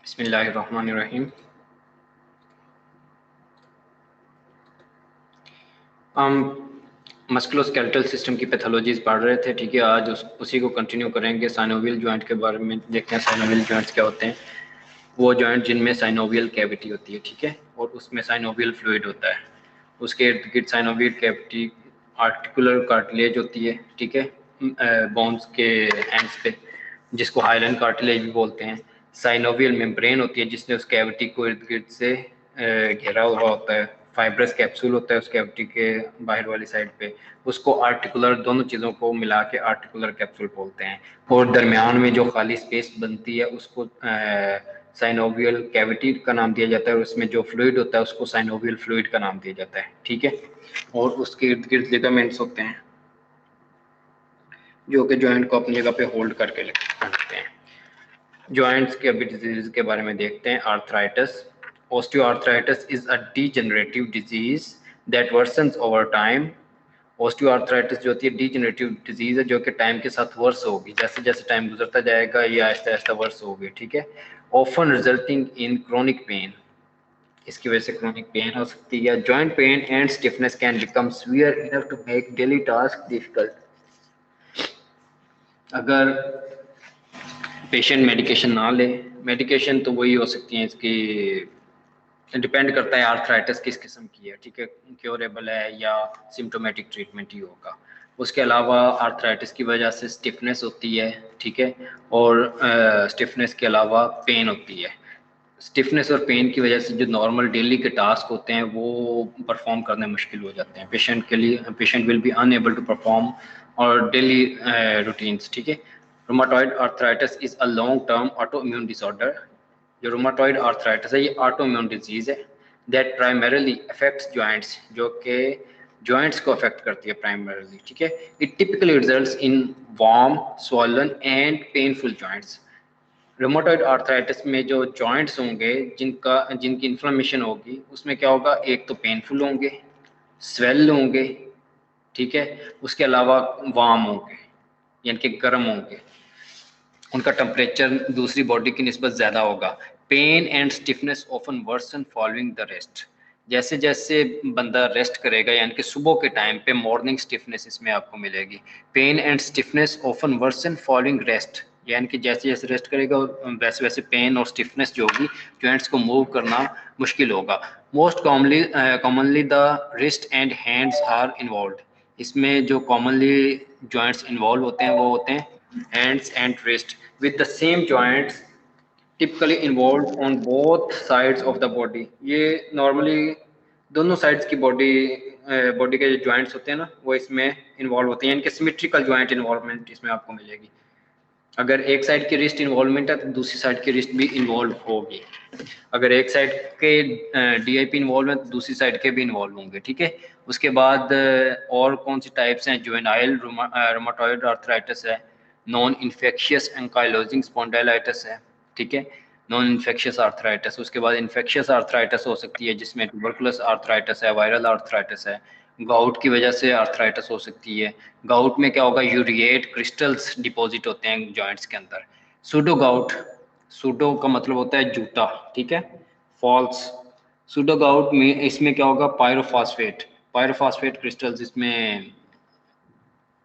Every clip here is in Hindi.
बिस्मिल्लाहिर्रहमानिर्रहीम। हम मस्कुलोस्केलेटल सिस्टम की पैथोलॉजीज पढ़ रहे थे, ठीक है। आज उसी को कंटिन्यू करेंगे। साइनोवियल जॉइंट के बारे में देखते हैं। साइनोवियल जॉइंट्स क्या होते हैं? वो जॉइंट जिनमें साइनोवियल कैविटी होती है, ठीक है, और उसमें साइनोवियल फ्लूइड होता है। उसके इर्द गिर्द साइनोवियल कैविटी आर्टिकुलर कार्टिलेज होती है, ठीक है, बोन्स के एंड्स पे, जिसको हाइलन कार्टिलेज भी बोलते हैं। साइनोवियल मेम्ब्रेन होती है जिसने उस कैविटी को इर्द गिर्द से घेरा हुआ होता है। फाइब्रस कैप्सूल होता है उस कैविटी के बाहर वाली साइड पे, उसको आर्टिकुलर, दोनों चीज़ों को मिला के आर्टिकुलर कैप्सूल बोलते हैं। और दरमियान में जो खाली स्पेस बनती है उसको साइनोवियल कैविटी का नाम दिया जाता है, और उसमें जो फ्लूइड होता है उसको साइनोवियल फ्लूइड का नाम दिया जाता है, ठीक है। और उसके इर्द गिर्द लिगामेंट्स होते हैं जो कि जॉइंट को अपनी जगह पे होल्ड करके रखते हैं। जॉइंट्स के अभी डिजीज के बारे में देखते हैं। Arthritis, osteoarthritis is a degenerative disease that versions over time. Osteoarthritis जो होती है डीजेनरेटिव डिजीज है जो कि टाइम के साथ वर्स होगी, जैसे जैसे टाइम गुजरता जाएगा ये आहिस्ता आहिस्ता वर्स होगी, ठीक है। Often resulting in chronic pain, इसकी वजह से क्रोनिक पेन हो सकती है। Joint pain and stiffness can become severe enough to make daily task difficult. अगर पेशेंट मेडिकेशन ना ले, मेडिकेशन तो वही हो सकती है इसकी, डिपेंड करता है आर्थराइटिस किस किस्म की है, ठीक है, क्योरेबल है या सिम्टोमेटिक ट्रीटमेंट ही होगा। उसके अलावा आर्थराइटिस की वजह से स्टिफनेस होती है, ठीक है, और स्टिफनेस के अलावा पेन होती है। स्टिफनेस और पेन की वजह से जो नॉर्मल डेली के टास्क होते हैं वो परफॉर्म करने मुश्किल हो जाते हैं पेशेंट के लिए। Patient will be unable to perform और डेली रूटीन्स, ठीक है। Rheumatoid arthritis is a long term auto immune disorder. जो रूमाटॉइड आर्थराइटिस है ये ऑटो इम्यून डिजीज है दैट प्राइमरीली अफेक्ट्स जॉइंट्स, जो कि जॉइंट्स को अफेक्ट करती है प्राइमरीली, ठीक है। It typically results in warm, swollen and painful joints. Rheumatoid arthritis में जो जॉइंट्स होंगे जिनकी इन्फ्लेमेशन होगी उसमें क्या होगा, एक तो पेनफुल होंगे, स्वेल होंगे, ठीक है, उसके अलावा वार्म होंगे यानी कि गर्म होंगे, उनका टेम्परेचर दूसरी बॉडी की निस्बत ज़्यादा होगा। Pain and stiffness often worsen following the rest. जैसे जैसे बंदा रेस्ट करेगा यानी कि सुबह के टाइम पे मॉर्निंग स्टिफनेस इसमें आपको मिलेगी। Pain and stiffness often worsen following rest, यानी कि जैसे जैसे रेस्ट करेगा वैसे वैसे पेन और स्टिफनेस जो होगी, जॉइंट्स को मूव करना मुश्किल होगा। Most commonly the wrist and hands are involve. इसमें जो कॉमनली जॉइंट्स इन्वॉल्व होते हैं वो होते हैं hands and wrist with the same joints typically involved on both sides of the body। ये नॉर्मली दोनों साइड्स की बॉडी के जो जॉइंट्स होते हैं ना वो इसमें इन्वॉल्व होते हैं, यानी कि सिमेट्रिकल जॉइंट इन्वॉल्वमेंट इसमें आपको मिलेगी। अगर एक साइड की रिस्ट इन्वॉल्वमेंट है तो दूसरी साइड की रिस्ट भी इन्वॉल्व होगी। अगर एक साइड के डीआईपी इन्वॉल्व है तो दूसरी साइड के भी इन्वॉल्व होंगे, ठीक है। उसके बाद और कौन सी टाइप्स हैं? जुवेनाइल रूमाटॉइड आर्थराइटिस है, नॉन इन्फेक्शियस एंकाइलोजिंग स्पॉन्डिलाइटिस है, ठीक है, नॉन इन्फेक्शियस आर्थराइटिस। उसके बाद इन्फेक्शियस आर्थराइटिस हो सकती है जिसमें ट्यूबरकुलस आर्थराइटिस है, वायरल आर्थराइटिस है। गाउट की वजह से आर्थराइटिस हो सकती है। गाउट में क्या होगा, यूरिएट क्रिस्टल्स डिपॉजिट होते हैं जॉइंट्स के अंदर। सूडो गाउट, सूडो का मतलब होता है जूता, ठीक है, फॉल्स। सूडो गाउट में इसमें क्या होगा, पायरोफॉस्फेट क्रिस्टल्स इसमें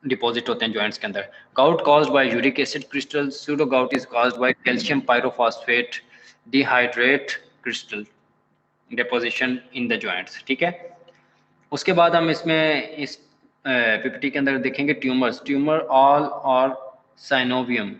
डिपॉजिट होते हैं जॉइंट्स के अंदर। Gout caused by uric acid crystal, pseudo gout is caused by calcium pyrophosphate dehydrate crystal deposition in the joints, ठीक है। उसके बाद हम इसमें इस पीपीटी के अंदर देखेंगे ट्यूमर्स। ट्यूमर ऑल और साइनोवियम,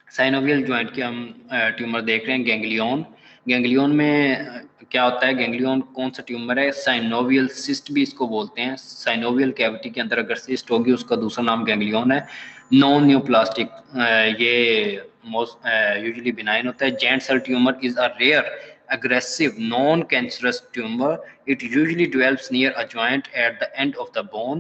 साइनोवियल जॉइंट के हम ट्यूमर देख रहे हैं। गैंग्लियन, गैंग्लियन में क्या होता है, गैंग्लियन कौन सा ट्यूमर है? साइनोवियल सिस्ट भी इसको बोलते हैं। साइनोवियल कैविटी के अंदर अगर सिस्ट होगी उसका दूसरा नाम गैंग्लियन है। नॉन न्यूप्लास्टिक, ये मोस्ट यूजुअली बिनाइन होता है। Giant cell tumour is a rare aggressive non-cancerous tumor. It usually develops near a joint at the end of the bone.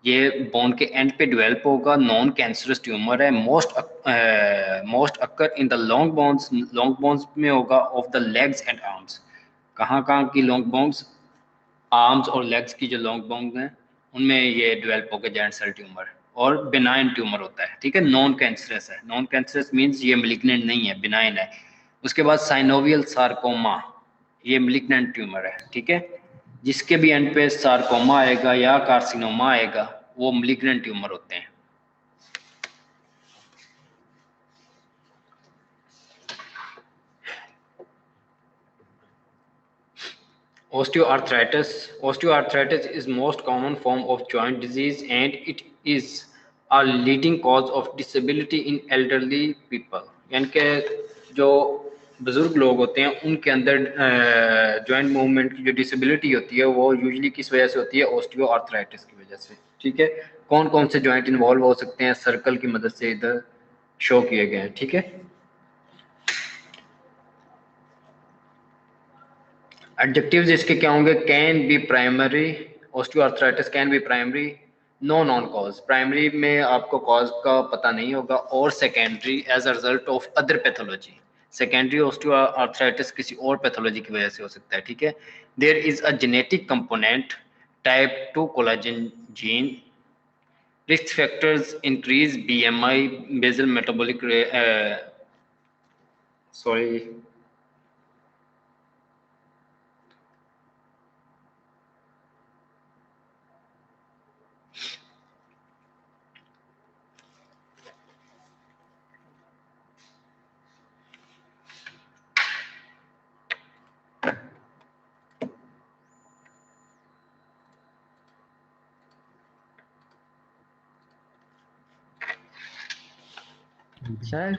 ये बोन के एंड पे डेवलप होगा। नॉन कैंसरस ट्यूमर है। Most occur in the long bones में होगा of the legs and arms. कहाँ कहाँ की लॉन्ग बोन्स? आर्म्स और लेग्स की जो लॉन्ग बोन्स हैं उनमें ये डेवलप होगा जेंट सेल ट्यूमर, और बिनाइन ट्यूमर होता है, ठीक है। नॉन कैंसरस है। नॉन कैंसरस मीन्स ये मेलिग्नेंट नहीं है, बिनाइन है। उसके बाद साइनोवियल सार्कोमा, ये मैलिग्नेंट ट्यूमर है, ठीक है। जिसके भी एंड पे सार्कोमा आएगा या कार्सिनोमा आएगा वो मैलिग्नेंट ट्यूमर होते हैं। Osteoarthritis is most common form of joint disease and it is a leading cause of disability in elderly people। यानी कि जो बुजुर्ग लोग होते हैं उनके अंदर जॉइंट मूवमेंट की जो डिसेबिलिटी होती है वो यूजुअली किस वजह से होती है? ऑस्टियोआर्थराइटिस की वजह से, ठीक है। कौन कौन से जॉइंट इन्वॉल्व हो सकते हैं? सर्कल की मदद से इधर शो किए गए हैं, ठीक है। एडजेक्टिव्स इसके क्या होंगे? Can be primary, osteoarthritis can be primary, no known cause, primary में आपको कॉज का पता नहीं होगा, और secondary as a result of other pathology. Secondary osteoarthritis किसी और पैथोलॉजी की वजह से हो सकता है, ठीक है। There is a genetic component type 2 collagen gene, risk factors increase BMI, basal metabolic sorry sir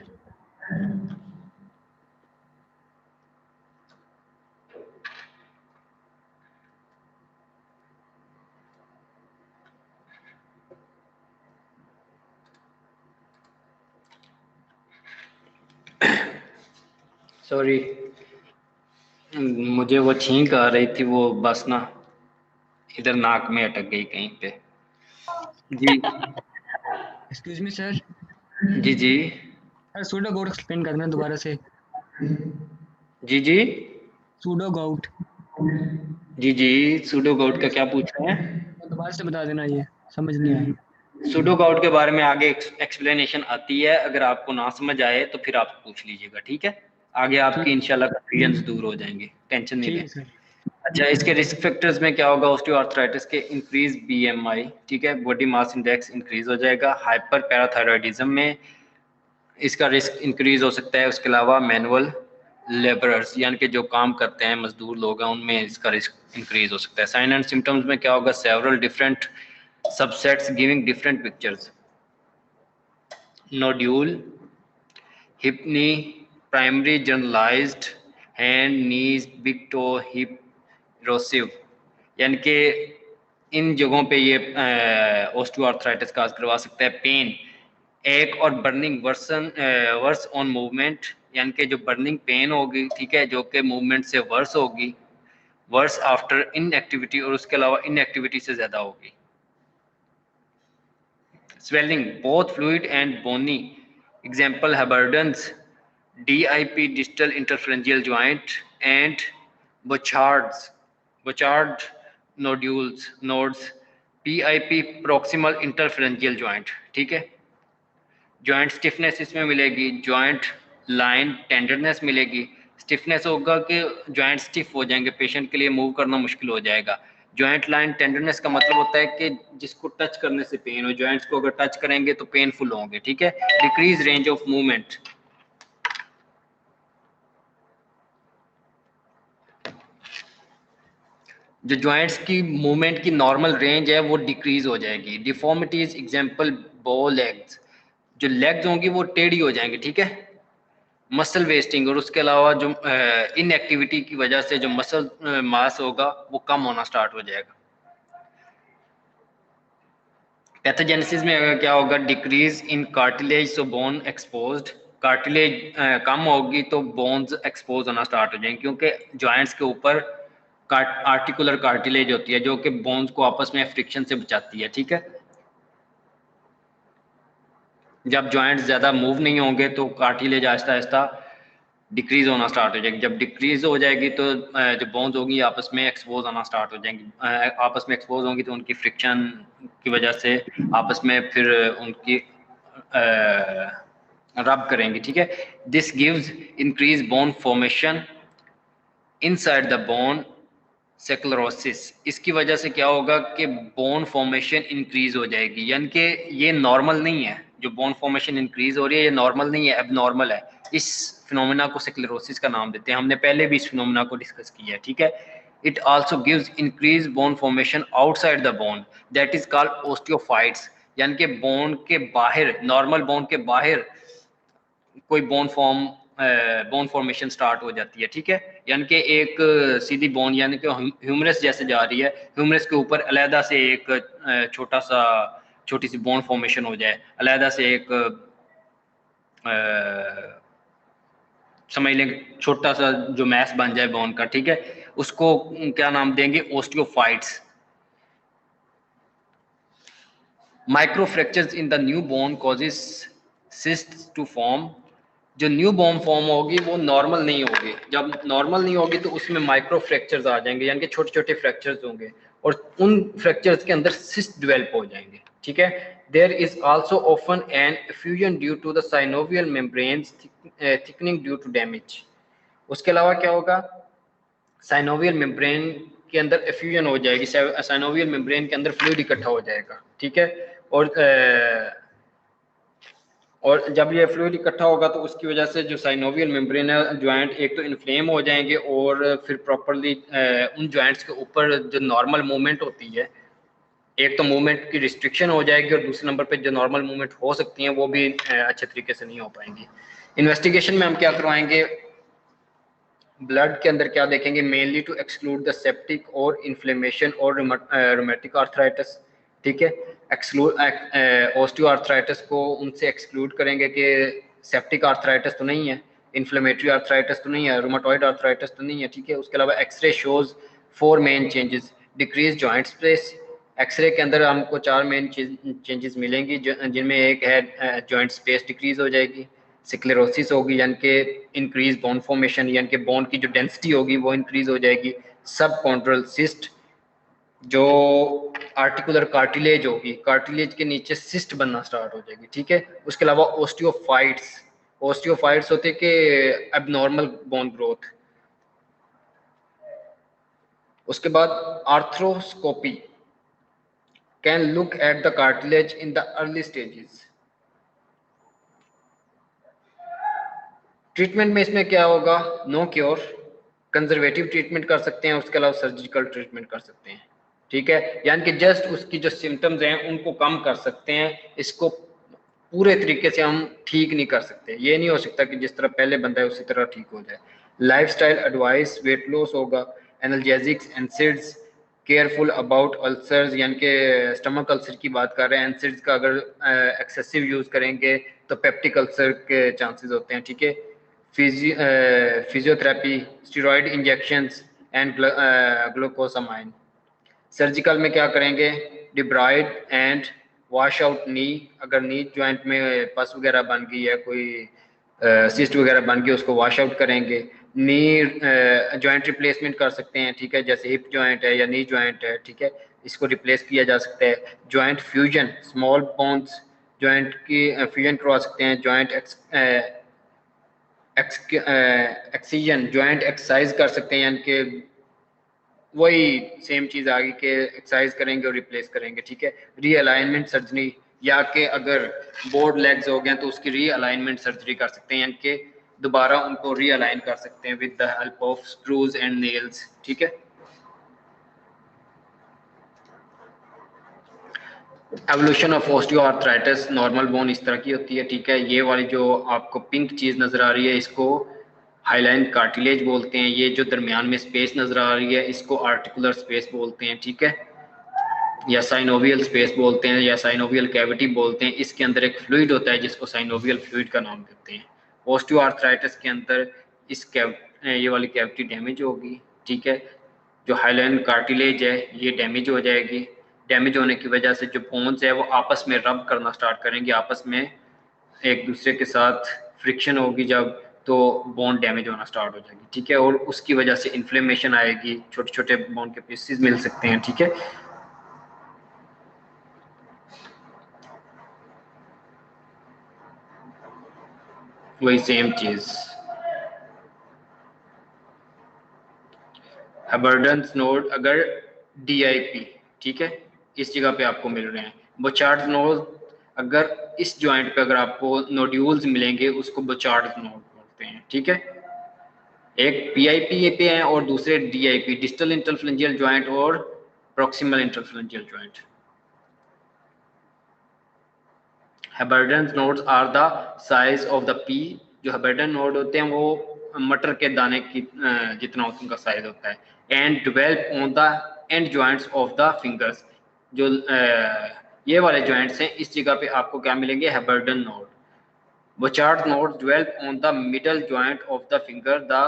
sorry मुझे वो छींक आ रही थी, वो बस ना इधर नाक में अटक गई कहीं पे। जी एक्सक्यूज मी सर। जी जी सर सूडो गॉट एक्सप्लेन करना दोबारा से। जी जी सूडो गॉट जी जी सूडो गॉट का क्या पूछ रहे हैं? दोबारा से बता देना, ये समझ नहीं आया। सूडो गॉट के बारे में आगे एक्सप्लेनेशन आती है, अगर आपको ना समझ आए तो फिर आप पूछ लीजिएगा, ठीक है। आगे आपकी ठीक इंशाल्लाह कंफ्यूजन दूर हो जाएंगे, टेंशन नहीं ठीक लें। है सर। अच्छा, इसके रिस्क फैक्टर्स में क्या होगा? ऑस्टियोआर्थराइटिस के इंक्रीज बीएमआई, ठीक है, बॉडी मास इंडेक्स इंक्रीज हो जाएगा। हाइपर पैराथायरॉयडिज्म में इसका रिस्क इंक्रीज हो सकता है। उसके अलावा मैनुअल लेबरर्स यानी कि जो काम करते हैं, मजदूर लोग हैं, उनमें इसका रिस्क इंक्रीज हो सकता है। साइन एंड सिम्टम्स में क्या होगा? Several different subsets giving different pictures, nodule, hip knee, primary generalised hand knees, big toe, erosive, यानी कि इन जगहों पे ये ऑस्टियोआर्थराइटिस काज करवा सकता है। पेन, एक और burning worsen worse on movement, यानी कि जो बर्निंग पेन होगी, ठीक है, जो कि मूवमेंट से वर्स होगी, वर्स आफ्टर इनएक्टिविटी, और उसके अलावा इनएक्टिविटी से ज्यादा होगी। Swelling both fluid and bony, example Heberden's, DIP distal interpharyngeal joint and Bouchard nodes, PIP proximal interpharyngeal joint, ठीक है। जॉइंट स्टिफनेस इसमें मिलेगी, जॉइंट लाइन टेंडरनेस मिलेगी। स्टिफनेस होगा कि जॉइंट स्टिफ हो जाएंगे, पेशेंट के लिए मूव करना मुश्किल हो जाएगा। जॉइंट लाइन टेंडरनेस का मतलब होता है कि जिसको टच करने से पेन हो, जॉइंट्स को अगर टच करेंगे तो पेनफुल होंगे, ठीक है। डिक्रीज रेंज ऑफ मूवमेंट, जो जॉइंट्स की मूवमेंट की नॉर्मल रेंज है वो डिक्रीज हो जाएगी। डिफॉर्मिटीज, एग्जांपल बो लेग्स, जो लेग्स होंगी वो टेढ़ी हो जाएंगी, ठीक है। मसल वेस्टिंग, और उसके अलावा जो इनएक्टिविटी की वजह से जो मसल मास होगा वो कम होना स्टार्ट हो जाएगा। पैथोजेनेसिस में क्या होगा? Decrease in cartilage, so bone exposed, cartilage कम होगी तो बोन्स एक्सपोज होना स्टार्ट हो जाएंगे, क्योंकि जॉइंट्स के ऊपर आर्टिकुलर कार्टिलेज होती है जो कि बोन्स को आपस में फ्रिक्शन से बचाती है, ठीक है। जब जॉइंट्स ज्यादा मूव नहीं होंगे तो कार्टिलेज आहिस्ता आहिस्ता डिक्रीज होना स्टार्ट हो जाएगी। जब डिक्रीज हो जाएगी तो जो बोन्स होगी आपस में एक्सपोज होना स्टार्ट हो जाएंगी। आपस में एक्सपोज होंगी तो उनकी फ्रिक्शन की वजह से आपस में फिर उनकी रब करेंगे, ठीक है। This gives increase bone formation inside the bone sclerosis. इसकी वजह से क्या होगा कि बोन फॉर्मेशन इंक्रीज हो जाएगी, यानी कि ये नॉर्मल नहीं है, जो बोन फॉर्मेशन इंक्रीज हो रही है ये नॉर्मल नहीं है, एबनॉर्मल है। इस फिनोमेना को सेक्लरोसिस का नाम देते हैं, हमने पहले भी इस फिनोमेना को डिस्कस किया है, ठीक है। It also gives increase bone formation outside the bone, that is called osteophytes. यानी कि बोन के बाहर, नॉर्मल बोन के बाहर कोई बोन फॉर्मेशन स्टार्ट हो जाती है, ठीक है। यानी कि एक सीधी बोन, यानी कि ह्यूमरस जैसे जा रही है, ह्यूमरस के ऊपर अलहदा से एक छोटी सी बोन फॉर्मेशन हो जाए, अलहदा से एक समझ लें छोटा सा जो मैस बन जाए बोन का, ठीक है। उसको क्या नाम देंगे? Osteophytes. Micro fractures in the new bone causes cysts to form. जो न्यू बोन फॉर्म होगी वो नॉर्मल नहीं होगी, जब नॉर्मल नहीं होगी तो उसमें माइक्रो फ्रैक्चर्स आ जाएंगे, यानी कि छोटे छोटे फ्रैक्चर्स होंगे और उन फ्रैक्चर्स के अंदर सिस्ट डेवलप हो जाएंगे, ठीक है। There is also often an fusion due to the synovial membranes thickening due to damage. उसके अलावा क्या होगा? साइनोवियल मेम्ब्रेन के अंदर एफ्यूजन हो जाएगी, साइनोवियल मेम्ब्रेन के अंदर फ्लूइड इकट्ठा हो जाएगा, ठीक है। और जब ये फ्लूइड इकट्ठा होगा तो उसकी वजह से जो साइनोवियल मेम्ब्रेन है, ज्वाइंट एक तो इन्फ्लेम हो जाएंगे और फिर प्रॉपरली उन ज्वाइंट्स के ऊपर जो नॉर्मल मूवमेंट होती है, एक तो मूवमेंट की रिस्ट्रिक्शन हो जाएगी और दूसरे नंबर पे जो नॉर्मल मूवमेंट हो सकती हैं वो भी अच्छे तरीके से नहीं हो पाएंगी। इन्वेस्टिगेशन में हम क्या करवाएंगे? ब्लड के अंदर क्या देखेंगे? Mainly to exclude the septic और इन्फ्लेमेशन और रोमेटिक आर्थराइटिस, ठीक है। एक्सक्लूड ऑस्टियो आर्थराइटिस को उनसे एक्सक्लूड करेंगे कि सेप्टिक आर्थराइटिस तो नहीं है, इन्फ्लेमेटरी आर्थराइटिस तो नहीं है, रोमेटॉइड आर्थराइटिस तो नहीं है, ठीक है। उसके अलावा x-ray shows 4 main changes. Decrease joint space, x-ray के अंदर हमको 4 मेन चेंजेस मिलेंगी, जिनमें एक है जॉइंट स्पेस डिक्रीज हो जाएगी, सिक्लेरोसिस होगी यानी कि इंक्रीज बोन फॉर्मेशन, यानी कि बोन की जो डेंसिटी होगी वो इंक्रीज हो जाएगी, सब कॉन्ट्रल सिस्ट, जो आर्टिकुलर कार्टिलेज होगी, कार्टिलेज के नीचे सिस्ट बनना स्टार्ट हो जाएगी, ठीक है। उसके अलावा ओस्टियोफाइट्स, ओस्टियोफाइट्स होते कि एबनॉर्मल बोन ग्रोथ। उसके बाद arthroscopy can look at the cartilage in the early stages. Treatment में इसमें क्या होगा? नो क्योर, कंजर्वेटिव ट्रीटमेंट कर सकते हैं, उसके अलावा सर्जिकल ट्रीटमेंट कर सकते हैं, ठीक है। यानी कि जस्ट उसकी जो सिम्टम्स हैं उनको कम कर सकते हैं, इसको पूरे तरीके से हम ठीक नहीं कर सकते। ये नहीं हो सकता कि जिस तरह पहले बंदा है उसी तरह ठीक हो जाए। लाइफस्टाइल एडवाइस, वेट लॉस होगा, analgesics, NSAIDs, careful about ulcers, यानी कि स्टमक अल्सर की बात कर रहे हैं, एनसिड्स का अगर एक्सेसिव यूज करेंगे तो पेप्टिक अल्सर के चांसेस होते हैं, ठीक है। Physiotherapy, steroid injections and glucosamine. Surgical में क्या करेंगे? डिब्राइड एंड वॉश आउट नी, अगर नी ज्वाइंट में पस वगैरह बन गई है, कोई सिस्ट वगैरह बन गई, उसको वॉश आउट करेंगे। नी ज्वाइंट रिप्लेसमेंट कर सकते हैं, ठीक है, जैसे हिप ज्वाइंट है या नी ज्वाइंट है, ठीक है, इसको रिप्लेस किया जा सकता है। Joint fusion, small bones joint की फ्यूजन करवा सकते हैं। ज्वाइंट एक्सीजन, ज्वाइंट एक्सरसाइज कर सकते हैं, यानी कि वही सेम चीज आ गई कि एक्सरसाइज करेंगे और रिप्लेस करेंगे, ठीक है। रीअलाइनमेंट सर्जरी, या कि अगर बोर्ड लेग्स हो गए तो उसकी रीअलाइनमेंट सर्जरी कर सकते हैं, यानी कि दोबारा उनको रीअलाइन कर सकते हैं with the help of screws and nails, ठीक है। Evolution of osteoarthritis, normal bone इस तरह की होती है, ठीक है। ये वाली जो आपको पिंक चीज नजर आ रही है इसको हाईलाइन कार्टिलेज बोलते हैं। ये जो दरमियान में स्पेस नजर आ रही है इसको आर्टिकुलर स्पेस बोलते हैं, ठीक है, या साइनोवियल स्पेस बोलते हैं, या साइनोवियल कैविटी बोलते हैं। इसके अंदर एक फ्लूइड होता है जिसको साइनोवियल फ्लूइड का नाम देते हैं। ऑस्टियोआर्थराइटिस के अंदर ये वाली कैविटी डैमेज होगी, ठीक है। जो हाइलाइन कार्टिलेज है ये डैमेज हो जाएगी। डैमेज होने की वजह से जो बोन्स है वो आपस में रब करना स्टार्ट करेंगे, आपस में एक दूसरे के साथ फ्रिक्शन होगी जब, तो बोन डैमेज होना स्टार्ट हो जाएगी, ठीक है। और उसकी वजह से इन्फ्लेमेशन आएगी, छोटे छोटे बोन के पीसेस मिल सकते हैं, ठीक है। वही सेम चीज। अबर्डेंस नोड अगर DIP, ठीक है, इस जगह पे आपको मिल रहे हैं। बोचार्ड नोड अगर इस जॉइंट पे अगर आपको नोड्यूल्स मिलेंगे उसको बोचार्ड नोड बोलते हैं, ठीक है। एक PIP पे है और दूसरे DIP, डिस्टल इंटरफ्रेंजियल जॉइंट और proximal interphalangeal joint. Heberden's nodes are the size of the pea. जो हेबर्डन नोड होते हैं वो मटर के दाने की जितना उनका साइज होता है। And develop on the end joints of the fingers. जो ये वाले जॉइंट्स हैं इस जगह पे आपको क्या मिलेंगे, हेबर्डन node. Bouchard nodes develop on the middle joint of the finger. The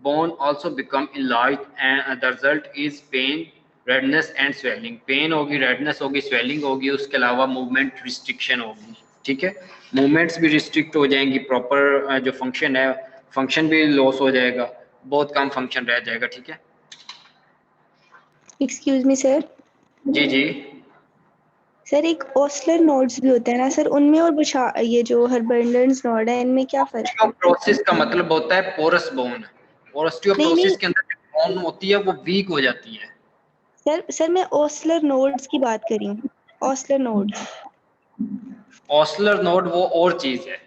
bone also become enlarged and the result is pain, redness and swelling. Pain होगी, redness होगी, swelling होगी, उसके अलावा movement restriction होगी, ठीक है। movements भी restrict हो जाएंगी, proper जो function है function भी loss हो जाएगा, बहुत कम function रह जाएगा, ठीक है। Excuse me sir. जी जी सर एक ओस्लर नोड्स भी होते हैं ना सर, उनमें और ये जो हर्बर्डन्स नोड है इनमें क्या फर्क है? ऑस्टियोप्रोसिस का मतलब होता है पोरस बोन, और ऑस्टियोप्रोसिस के अंदर जो बोन होती है वो वीक हो जाती है। सर मैं ओस्लर नोड्स की बात कर रही हूँ, ओस्लर नोड्स। ऑस्लर नोड वो और चीज है।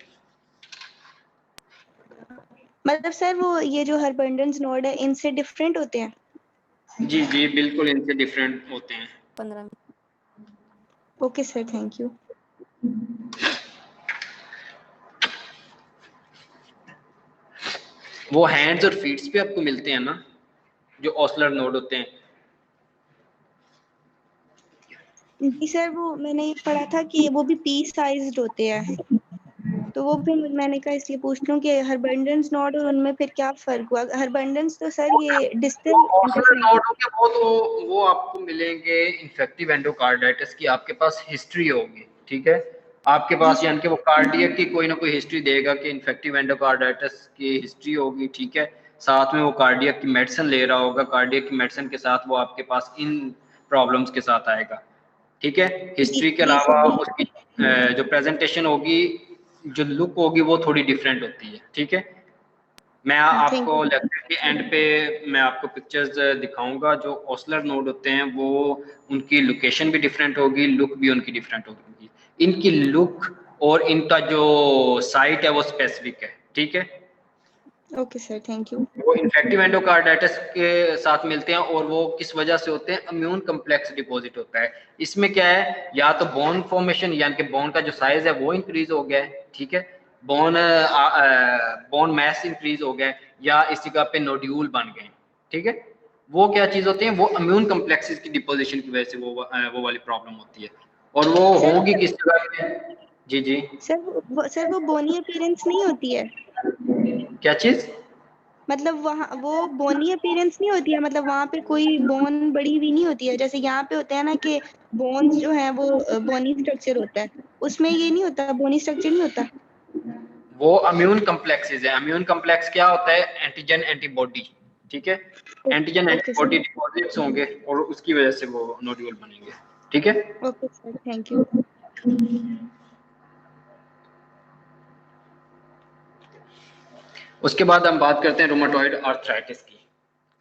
मतलब सर वो ये जो हर्बर्डन्स नोड है इनसे डिफरेंट होते हैं? जी जी बिल्कुल इनसे डिफरेंट होते हैं। 15। Okay sir, thank you. वो हैंड्स और फीट्स पे आपको मिलते हैं ना जो ऑस्लर नोड होते हैं। जी सर, वो मैंने ये पढ़ा था कि वो भी पी साइज्ड होते हैं, तो वो फिर मैंने कहा इसलिए पूछ लूं कि हर्बर्डन्स नोड और उनमें फिर क्या फर्क हुआ। हर्बर्डन्स तो सर ये डिस्टल ऑस्लर नोड हो गया वो आपको मिलेंगे इन्फेक्टिव एंडोकार्डाइटिस की आपके पास हिस्ट्री होगी, ठीक है। आपके पास यानी कि वो कार्डियक की कोई ना कोई हिस्ट्री देगा कि इन्फेक्टिव एंडोकार्डाइटिस की हिस्ट्री होगी, ठीक है। साथ में वो कार्डियक की मेडिसिन ले रहा होगा, कार्डियक की मेडिसिन के साथ वो आपके पास इन प्रॉब्लम्स के साथ आएगा, ठीक है। हिस्ट्री के अलावा उसकी जो प्रेजेंटेशन होगी, जो लुक होगी वो थोड़ी डिफरेंट होती है, ठीक है। मैं आपको लेक्चर के एंड पे मैं आपको पिक्चर्स दिखाऊंगा। जो ऑस्लर नोड होते हैं वो उनकी लोकेशन भी डिफरेंट होगी, लुक भी उनकी डिफरेंट होगी। इनकी लुक और इनका जो साइट है वो स्पेसिफिक है, ठीक है। Okay sir, thank you. वो इन्फेक्टिव एंडोकार्डाइटिस के साथ मिलते हैं और वो किस वजह से होते हैं, इम्यून कम्प्लेक्स डिपॉजिट होता है। इसमें क्या है, या तो बोन फॉर्मेशन यानी कि बोन का जो साइज है वो इंक्रीज हो गया है, ठीक है, बोन मैस इंक्रीज हो गया, या इस जगह पे नोड्यूल बन गए, ठीक है। वो क्या चीज होती है, वो इम्यून कम्प्लेक्सेस की डिपोजिशन की वजह से वो वाली प्रॉब्लम होती है। और वो होगी किस जगह पे? जी जी सर वो बोनी अपीयरेंस नहीं होती है? क्या चीज? मतलब वहाँ वो बोनी अपीयरेंस नहीं होती है, मतलब वहाँ पे कोई बोन बड़ी हुई नहीं होती है जैसे यहाँ पे होता है ना कि बोन्स जो है वो बोनी स्ट्रक्चर होता है, उसमें ये नहीं होता, बोनी स्ट्रक्चर नहीं होता? वो इम्यून कम्प्लेक्सेस है। इम्यून कम्प्लेक्स क्या होता है, एंटीजन एंटीबॉडी, ठीक है। एंटीजन एंटीबॉडी डिपॉजिट्स होंगे और उसकी वजह से वो नोड्यूल बनेंगे, ठीक है। Okay sir, thank you. उसके बाद हम बात करते हैं रूमेटॉइड आर्थराइटिस की।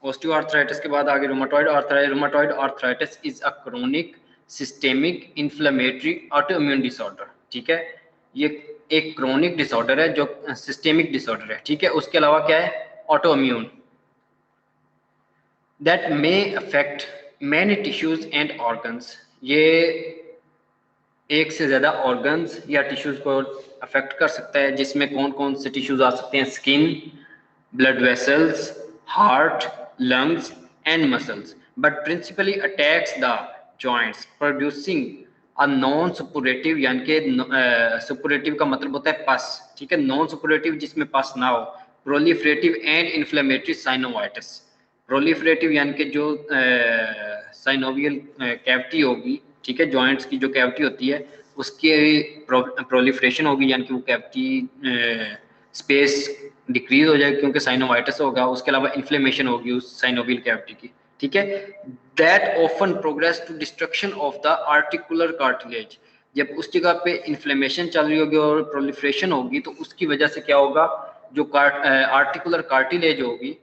ऑस्टियोआर्थराइटिस के बाद आगे rheumatoid arthritis. Rheumatoid arthritis is a chronic systemic inflammatory autoimmune disorder, ठीक है। ये एक क्रोनिक डिसऑर्डर है जो सिस्टेमिक डिसऑर्डर है, ठीक है। उसके अलावा क्या है, autoimmune, that may affect many tissues and organs. ये एक से ज्यादा ऑर्गन्स या टिश्यूज को अफेक्ट कर सकता है, जिसमें कौन कौन से टिश्यूज आ सकते हैं, skin, blood vessels, heart, lungs, and muscles, but principally attacks the joints, producing a non-suppurative, यानी कि suppurative का मतलब होता है पस, ठीक है, non-suppurative जिसमें पस ना हो, proliferative and inflammatory synovitis। proliferative यानी कि जो synovial cavity होगी, ठीक है, जॉइंट्स की जो कैविटी होती है उसकी प्रोलिफरेशन होगी, यानी कि वो कैविटी स्पेस डिक्रीज हो जाएगी क्योंकि साइनोवाइटिस होगा। उसके अलावा इन्फ्लेमेशन होगी उस साइनोवियल कैविटी की, ठीक है। That often progress to destruction of the articular cartilage, जब उस जगह पे इन्फ्लेमेशन चल रही होगी और प्रोलिफरेशन होगी तो उसकी वजह से क्या होगा, जो आर्टिकुलर कार्टिलेज होगी,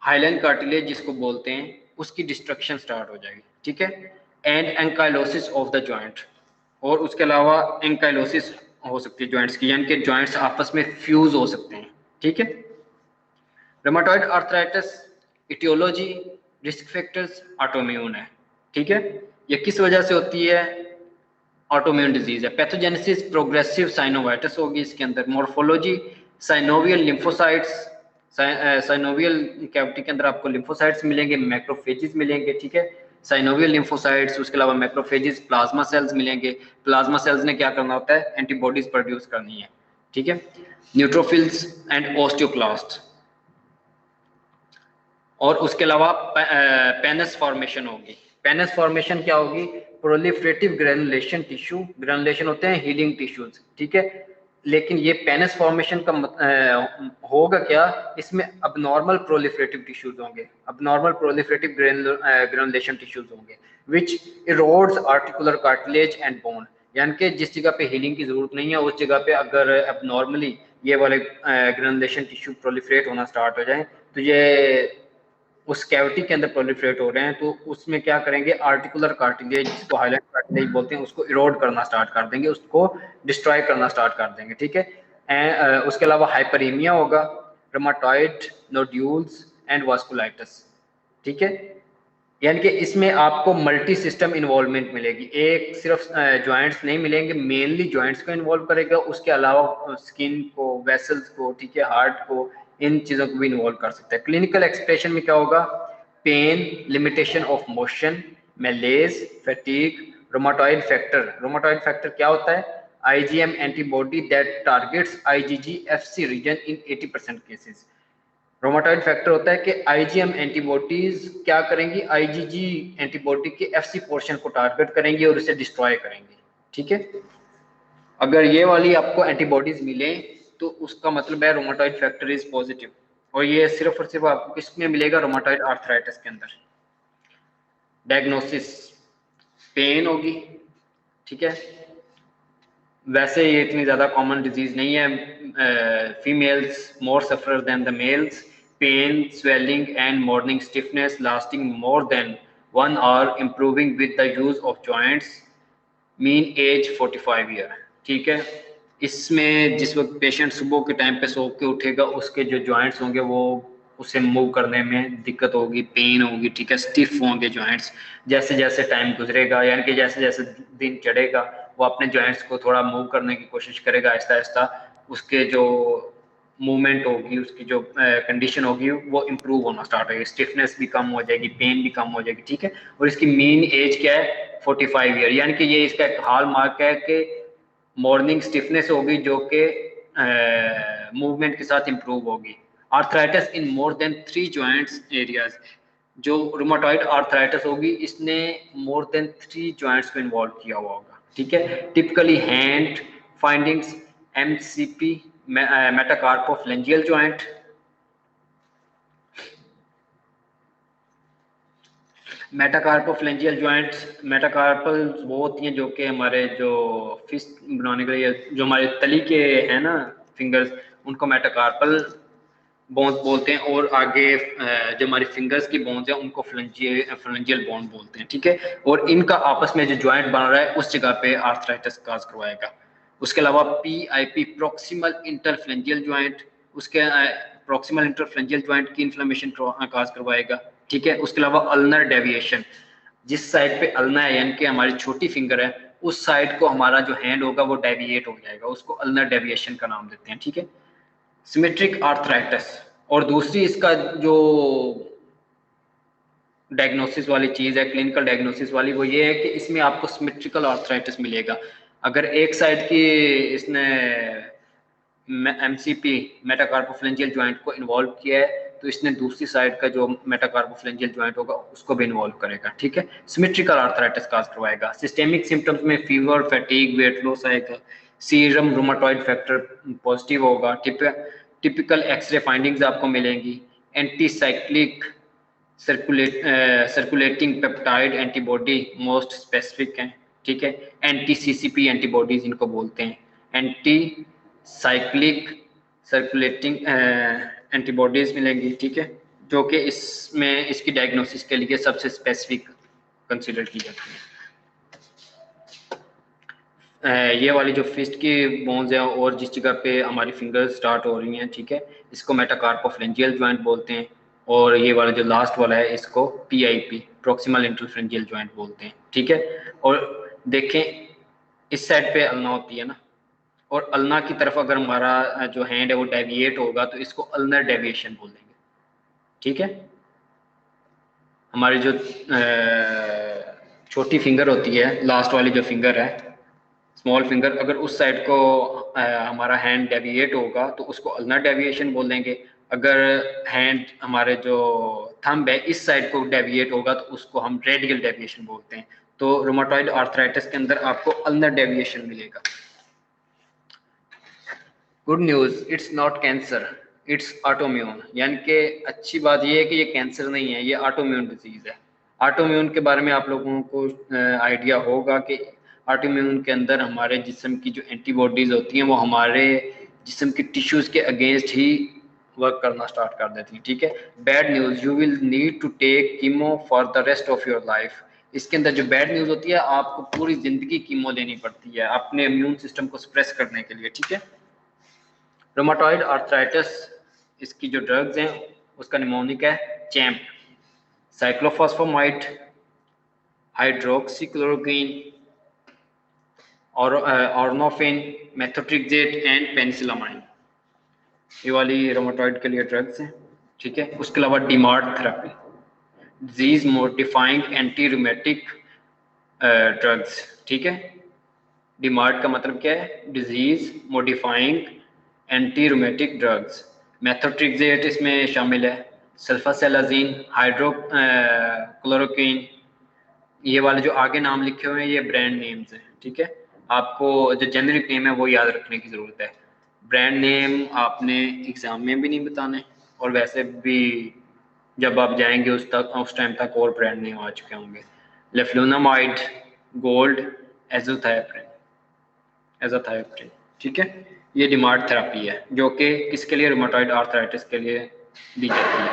हाइलाइन कार्टिलेज जिसको बोलते हैं, उसकी डिस्ट्रक्शन स्टार्ट हो जाएगी, ठीक है। And ankylosis of the joint, और उसके अलावा एंकाइलोसिस हो सकती है जॉइंट्स की, यानी कि जॉइंट्स आपस में फ्यूज हो सकते हैं, ठीक है। Rheumatoid arthritis aetiology, risk factors, autoimmune है, ठीक है। ये किस वजह से होती है, ऑटोइम्यून डिजीज है। पैथोजेनेसिस प्रोग्रेसिव साइनोवाइटिस होगी इसके अंदर। Morphology synovial lymphocytes, synovial cavity के अंदर आपको लिम्फोसाइट्स मिलेंगे, मैक्रोफेजेस मिलेंगे, ठीक है। साइनोवियल लिम्फोसाइट्स, उसके अलावा मैक्रोफेजेस, प्लाज्मा सेल्स मिलेंगे। प्लाज्मा सेल्स ने क्या करना होता है, एंटीबॉडीज प्रोड्यूस करनी है, ठीक है। न्यूट्रोफिल्स एंड ओस्टियोक्लास्ट, और उसके अलावा पेनस फॉर्मेशन होगी। पेनस फॉर्मेशन क्या होगी, प्रोलिफरेटिव ग्रेनुलेशन टिश्यू, ग्रेनुलेशन होते हैं हीलिंग टिश्यूज, ठीक है। लेकिन ये पेनस फॉर्मेशन का होगा क्या, इसमें अबनॉर्मल प्रोलिफरेटिव टिश्यूज होंगे, अबनॉर्मल प्रोलिफरेटिव ग्रेनुलेशन टिश्यूज होंगे, which erodes articular cartilage and bone. यानी कि जिस जगह पे हीलिंग की जरूरत नहीं है उस जगह पे अगर अबनॉर्मली ये वाले ग्रेनुलेशन टिश्यू प्रोलिफरेट होना स्टार्ट हो जाए, तो ये उस कैविटी के अंदर प्रोलिफरेट हो रहे हैं, तो उसमें क्या करेंगे, आर्टिकुलर कार्टिलेज, जिसको हाइलाइन कार्टिलेज बोलते हैं, उसको इरोड करना स्टार्ट कर देंगे, उसको डिस्ट्रॉय करना स्टार्ट कर देंगे, ठीक है। उसके अलावा हाइपरीमिया होगा, रूमेटॉइड नोड्यूल्स एंड वास्कुलाइटिस, ठीक है। यानी कि इसमें आपको मल्टी सिस्टम इन्वॉल्वमेंट मिलेगी, एक सिर्फ जॉइंट्स नहीं मिलेंगे, मेनली जॉइंट्स को इन्वॉल्व करेगा, उसके अलावा स्किन को, वेसल्स को, ठीक है, हार्ट को, इन चीज़ों को भी इन्वॉल्व कर सकता है। क्लिनिकल एक्सप्रेशन में क्या होगा, pain, limitation of motion, malaise, fatigue, rheumatoid factor. Rheumatoid factor क्या होता है, IgM antibody that targets IgG-Fc region in 80% cases. Rheumatoid factor होता है कि IgM एंटीबॉडीज क्या करेंगी, IgG एंटीबॉडी के FC पोर्शन को टारगेट करेंगी और उसे डिस्ट्रॉय करेंगी, ठीक है। अगर ये वाली आपको एंटीबॉडीज मिले तो उसका मतलब है रूमेटॉइड फैक्टर इज पॉजिटिव, और ये सिर्फ और सिर्फ आपको किसमें मिलेगा, रूमेटॉइड आर्थराइटिस के अंदर। डायग्नोसिस, पेन होगी, ठीक है। वैसे ये इतनी ज्यादा कॉमन डिजीज नहीं है, females more suffer than the males. Pain, swelling and morning stiffness lasting more than 1 hour, improving with the use of joints, mean age 45 year, ठीक है। इसमें जिस वक्त पेशेंट सुबह के टाइम पे सो के उठेगा, उसके जो जॉइंट्स होंगे वो उसे मूव करने में दिक्कत होगी, पेन होगी, ठीक है, स्टिफ होंगे जॉइंट्स। जैसे जैसे टाइम गुजरेगा, यानी कि जैसे जैसे दिन चढ़ेगा, वो अपने जॉइंट्स को थोड़ा मूव करने की कोशिश करेगा आहिस्ता आहिस्ता, उसके जो मूवमेंट होगी, उसकी जो कंडीशन होगी वो इम्प्रूव होना स्टार्ट होगी, स्टिफनेस भी कम हो जाएगी, पेन भी कम हो जाएगी, ठीक है। और इसकी मीन एज क्या है, 45 ईयर, यानी कि ये इसका एक हाल मार्क है कि मॉर्निंग स्टिफनेस होगी जो कि मूवमेंट के साथ इम्प्रूव होगी। Arthritis in more than 3 joints areas, जो रूमेटॉइड आर्थराइटिस होगी इसने मोर देन 3 जॉइंट्स को इन्वॉल्व किया हुआ होगा, ठीक है। Typically hand findings, MCP metacarpophalangeal joint, metacarpophalangeal joints, metacarpal वो होती हैं जो कि हमारे जो फिस्ट बनाने के लिए, जो हमारे तली के हैं ना फिंगर्स, उनको मेटाकार्पल बोन्स बोलते हैं, और आगे जो हमारी फिंगर्स की बोन्स हैं उनको फ्लेंजियल बोन बोलते हैं, ठीक है। और इनका आपस में जो जॉइंट बन रहा है उस जगह पे आर्थराइटिस काज करवाएगा। उसके अलावा PIP प्रॉक्सिमल इंटरफ्लेंजियल जॉइंट, उसके प्रॉक्सिमल इंटरफ्लेंजियल जॉइंट की इन्फ्लेमेशन काज करवाएगा, ठीक है। उसके अलावा अल्नर डेविएशन, जिस साइड पे अल्ना है यानी कि हमारी छोटी फिंगर है, उस साइड को हमारा जो हैंड होगा वो डेविएट हो जाएगा, उसको अल्नर डेविएशन का नाम देते हैं, ठीक है। सिमेट्रिक आर्थराइटिस, और दूसरी इसका जो डायग्नोसिस वाली चीज है, क्लिनिकल डायग्नोसिस वाली, वो ये है कि इसमें आपको सिमेट्रिकल आर्थराइटिस मिलेगा। अगर एक साइड की इसने MCP मेटाकार्पोफ्लेंजियल जॉइंट को इन्वॉल्व किया है, तो इसने दूसरी साइड का जो मेटाकार्पोफ्लेंजियल जॉइंट होगा उसको भी इन्वॉल्व करेगा, ठीक है। सिमेट्रिकल आर्थराइटिस काज करवाएगा। सिस्टेमिक सिम्टम्स में फीवर, फैटीग, वेट लॉस आएगा, सीरम रूमेटॉइड फैक्टर पॉजिटिव होगा, टिपिकल एक्सरे फाइंडिंग्स आपको मिलेंगी। Anticyclic circulating peptide antibody most specific हैं, ठीक है। एंटी CCP एंटीबॉडीज इनको बोलते हैं, एंटी साइक्लिक सर्कुलेटिंग एंटीबॉडीज मिलेंगी, ठीक है, जो कि इसमें इसकी डायग्नोसिस के लिए सबसे स्पेसिफिक कंसीडर की जाती है। ये वाली जो फिस्ट की बोन्स है और जिस जगह पे हमारी फिंगर्स स्टार्ट हो रही हैं, ठीक है, इसको मेटाकार्पोफ्रेंजियल जॉइंट बोलते हैं, और ये वाला जो लास्ट वाला है इसको PIP प्रॉक्सिमल इंटरफ्रेंजियल जॉइंट बोलते हैं, ठीक है। और देखें इस साइड पे अल्ना होती है ना, और अल्ना की तरफ अगर हमारा जो हैंड है वो डेविएट होगा तो इसको अल्नर डेविएशन बोलेंगे, ठीक है। हमारी जो छोटी फिंगर होती है, लास्ट वाली जो फिंगर है स्मॉल फिंगर, अगर उस साइड को हमारा हैंड डेविएट होगा तो उसको अल्नर डेविएशन बोल देंगे। अगर हैंड हमारे जो थंब है इस साइड को डेविएट होगा तो उसको हम रेडियल डेविएशन बोलते हैं। तो रूमेटॉइड आर्थराइटिस के अंदर आपको अल्नर डेविएशन मिलेगा। Good news, it's not cancer, it's autoimmune, यानी कि अच्छी बात यह है कि ये कैंसर नहीं है, ये ऑटोम्यून डिजीज है। ऑटोम्यून के बारे में आप लोगों को आइडिया होगा कि ऑटोम्यून के अंदर हमारे जिस्म की जो एंटीबॉडीज होती हैं वो हमारे जिस्म के टिश्यूज के अगेंस्ट ही वर्क करना स्टार्ट कर देती हैं, ठीक है। Bad news, you will need to take chemo for the rest of your life. इसके अंदर जो बैड न्यूज होती है, आपको पूरी जिंदगी कीमो लेनी पड़ती है अपने इम्यून सिस्टम को सप्रेस करने के लिए, ठीक है। रूमेटॉइड आर्थराइटिस, इसकी जो ड्रग्स हैं उसका निमोनिक है चैम्प, साइक्लोफॉस्फोमाइड, हाइड्रोक्सीक्लोरोक्वीन, और ऑर्नोफिन, मेथोट्रेक्सेट एंड पेनिसिलामाइन, ये वाली रूमेटॉइड के लिए ड्रग्स हैं, ठीक है। उसके अलावा DMARD therapy, disease modifying anti rheumatic drugs, ठीक है। डिमार्ड का मतलब क्या है, disease modifying anti rheumatic drugs. Methotrexate इसमें शामिल है, सल्फासेलाजीन, हाइड्रोक्लोरोक्वीन, ये वाले जो आगे नाम लिखे हुए हैं ये ब्रांड नेम्स हैं, ठीक है। आपको जो जेनरिक नेम है वो याद रखने की ज़रूरत है। ब्रांड नेम आपने एग्ज़ाम में भी नहीं बताने, और वैसे भी जब आप जाएंगे उस टाइम तक और ब्रांड नेम आ चुके होंगे। लेफ्लुनामाइड, गोल्ड, एज़ोथायोप्रिन, ठीक है। ये डिमार्ड थेरेपी है जो कि किसके लिए, रूमेटॉइड आर्थराइटिस के लिए दी जाती है।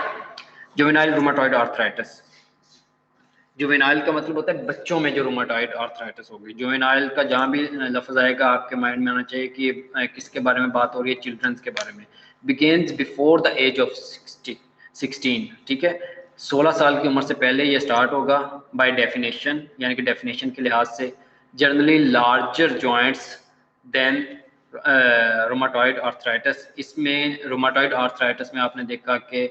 जुवेनाइल रूमेटॉइड आर्थराइटिस, जुवेनाइल का मतलब होता है बच्चों में जो रूमेटॉइड आर्थराइटिस होगी। जुवेनाइल का जहाँ भी लफ्ज आएगा आपके माइंड में आना चाहिए कि किसके बारे में बात हो रही है, चिल्ड्रंस के बारे में। Begins before the age of 16, ठीक है, 16 साल की उम्र से पहले ये स्टार्ट होगा बाय डेफिनेशन, यानी कि डेफिनेशन के लिहाज से। Generally larger joints than rheumatoid arthritis, इसमें रूमेटॉइड आर्थराइटिस में आपने देखा कि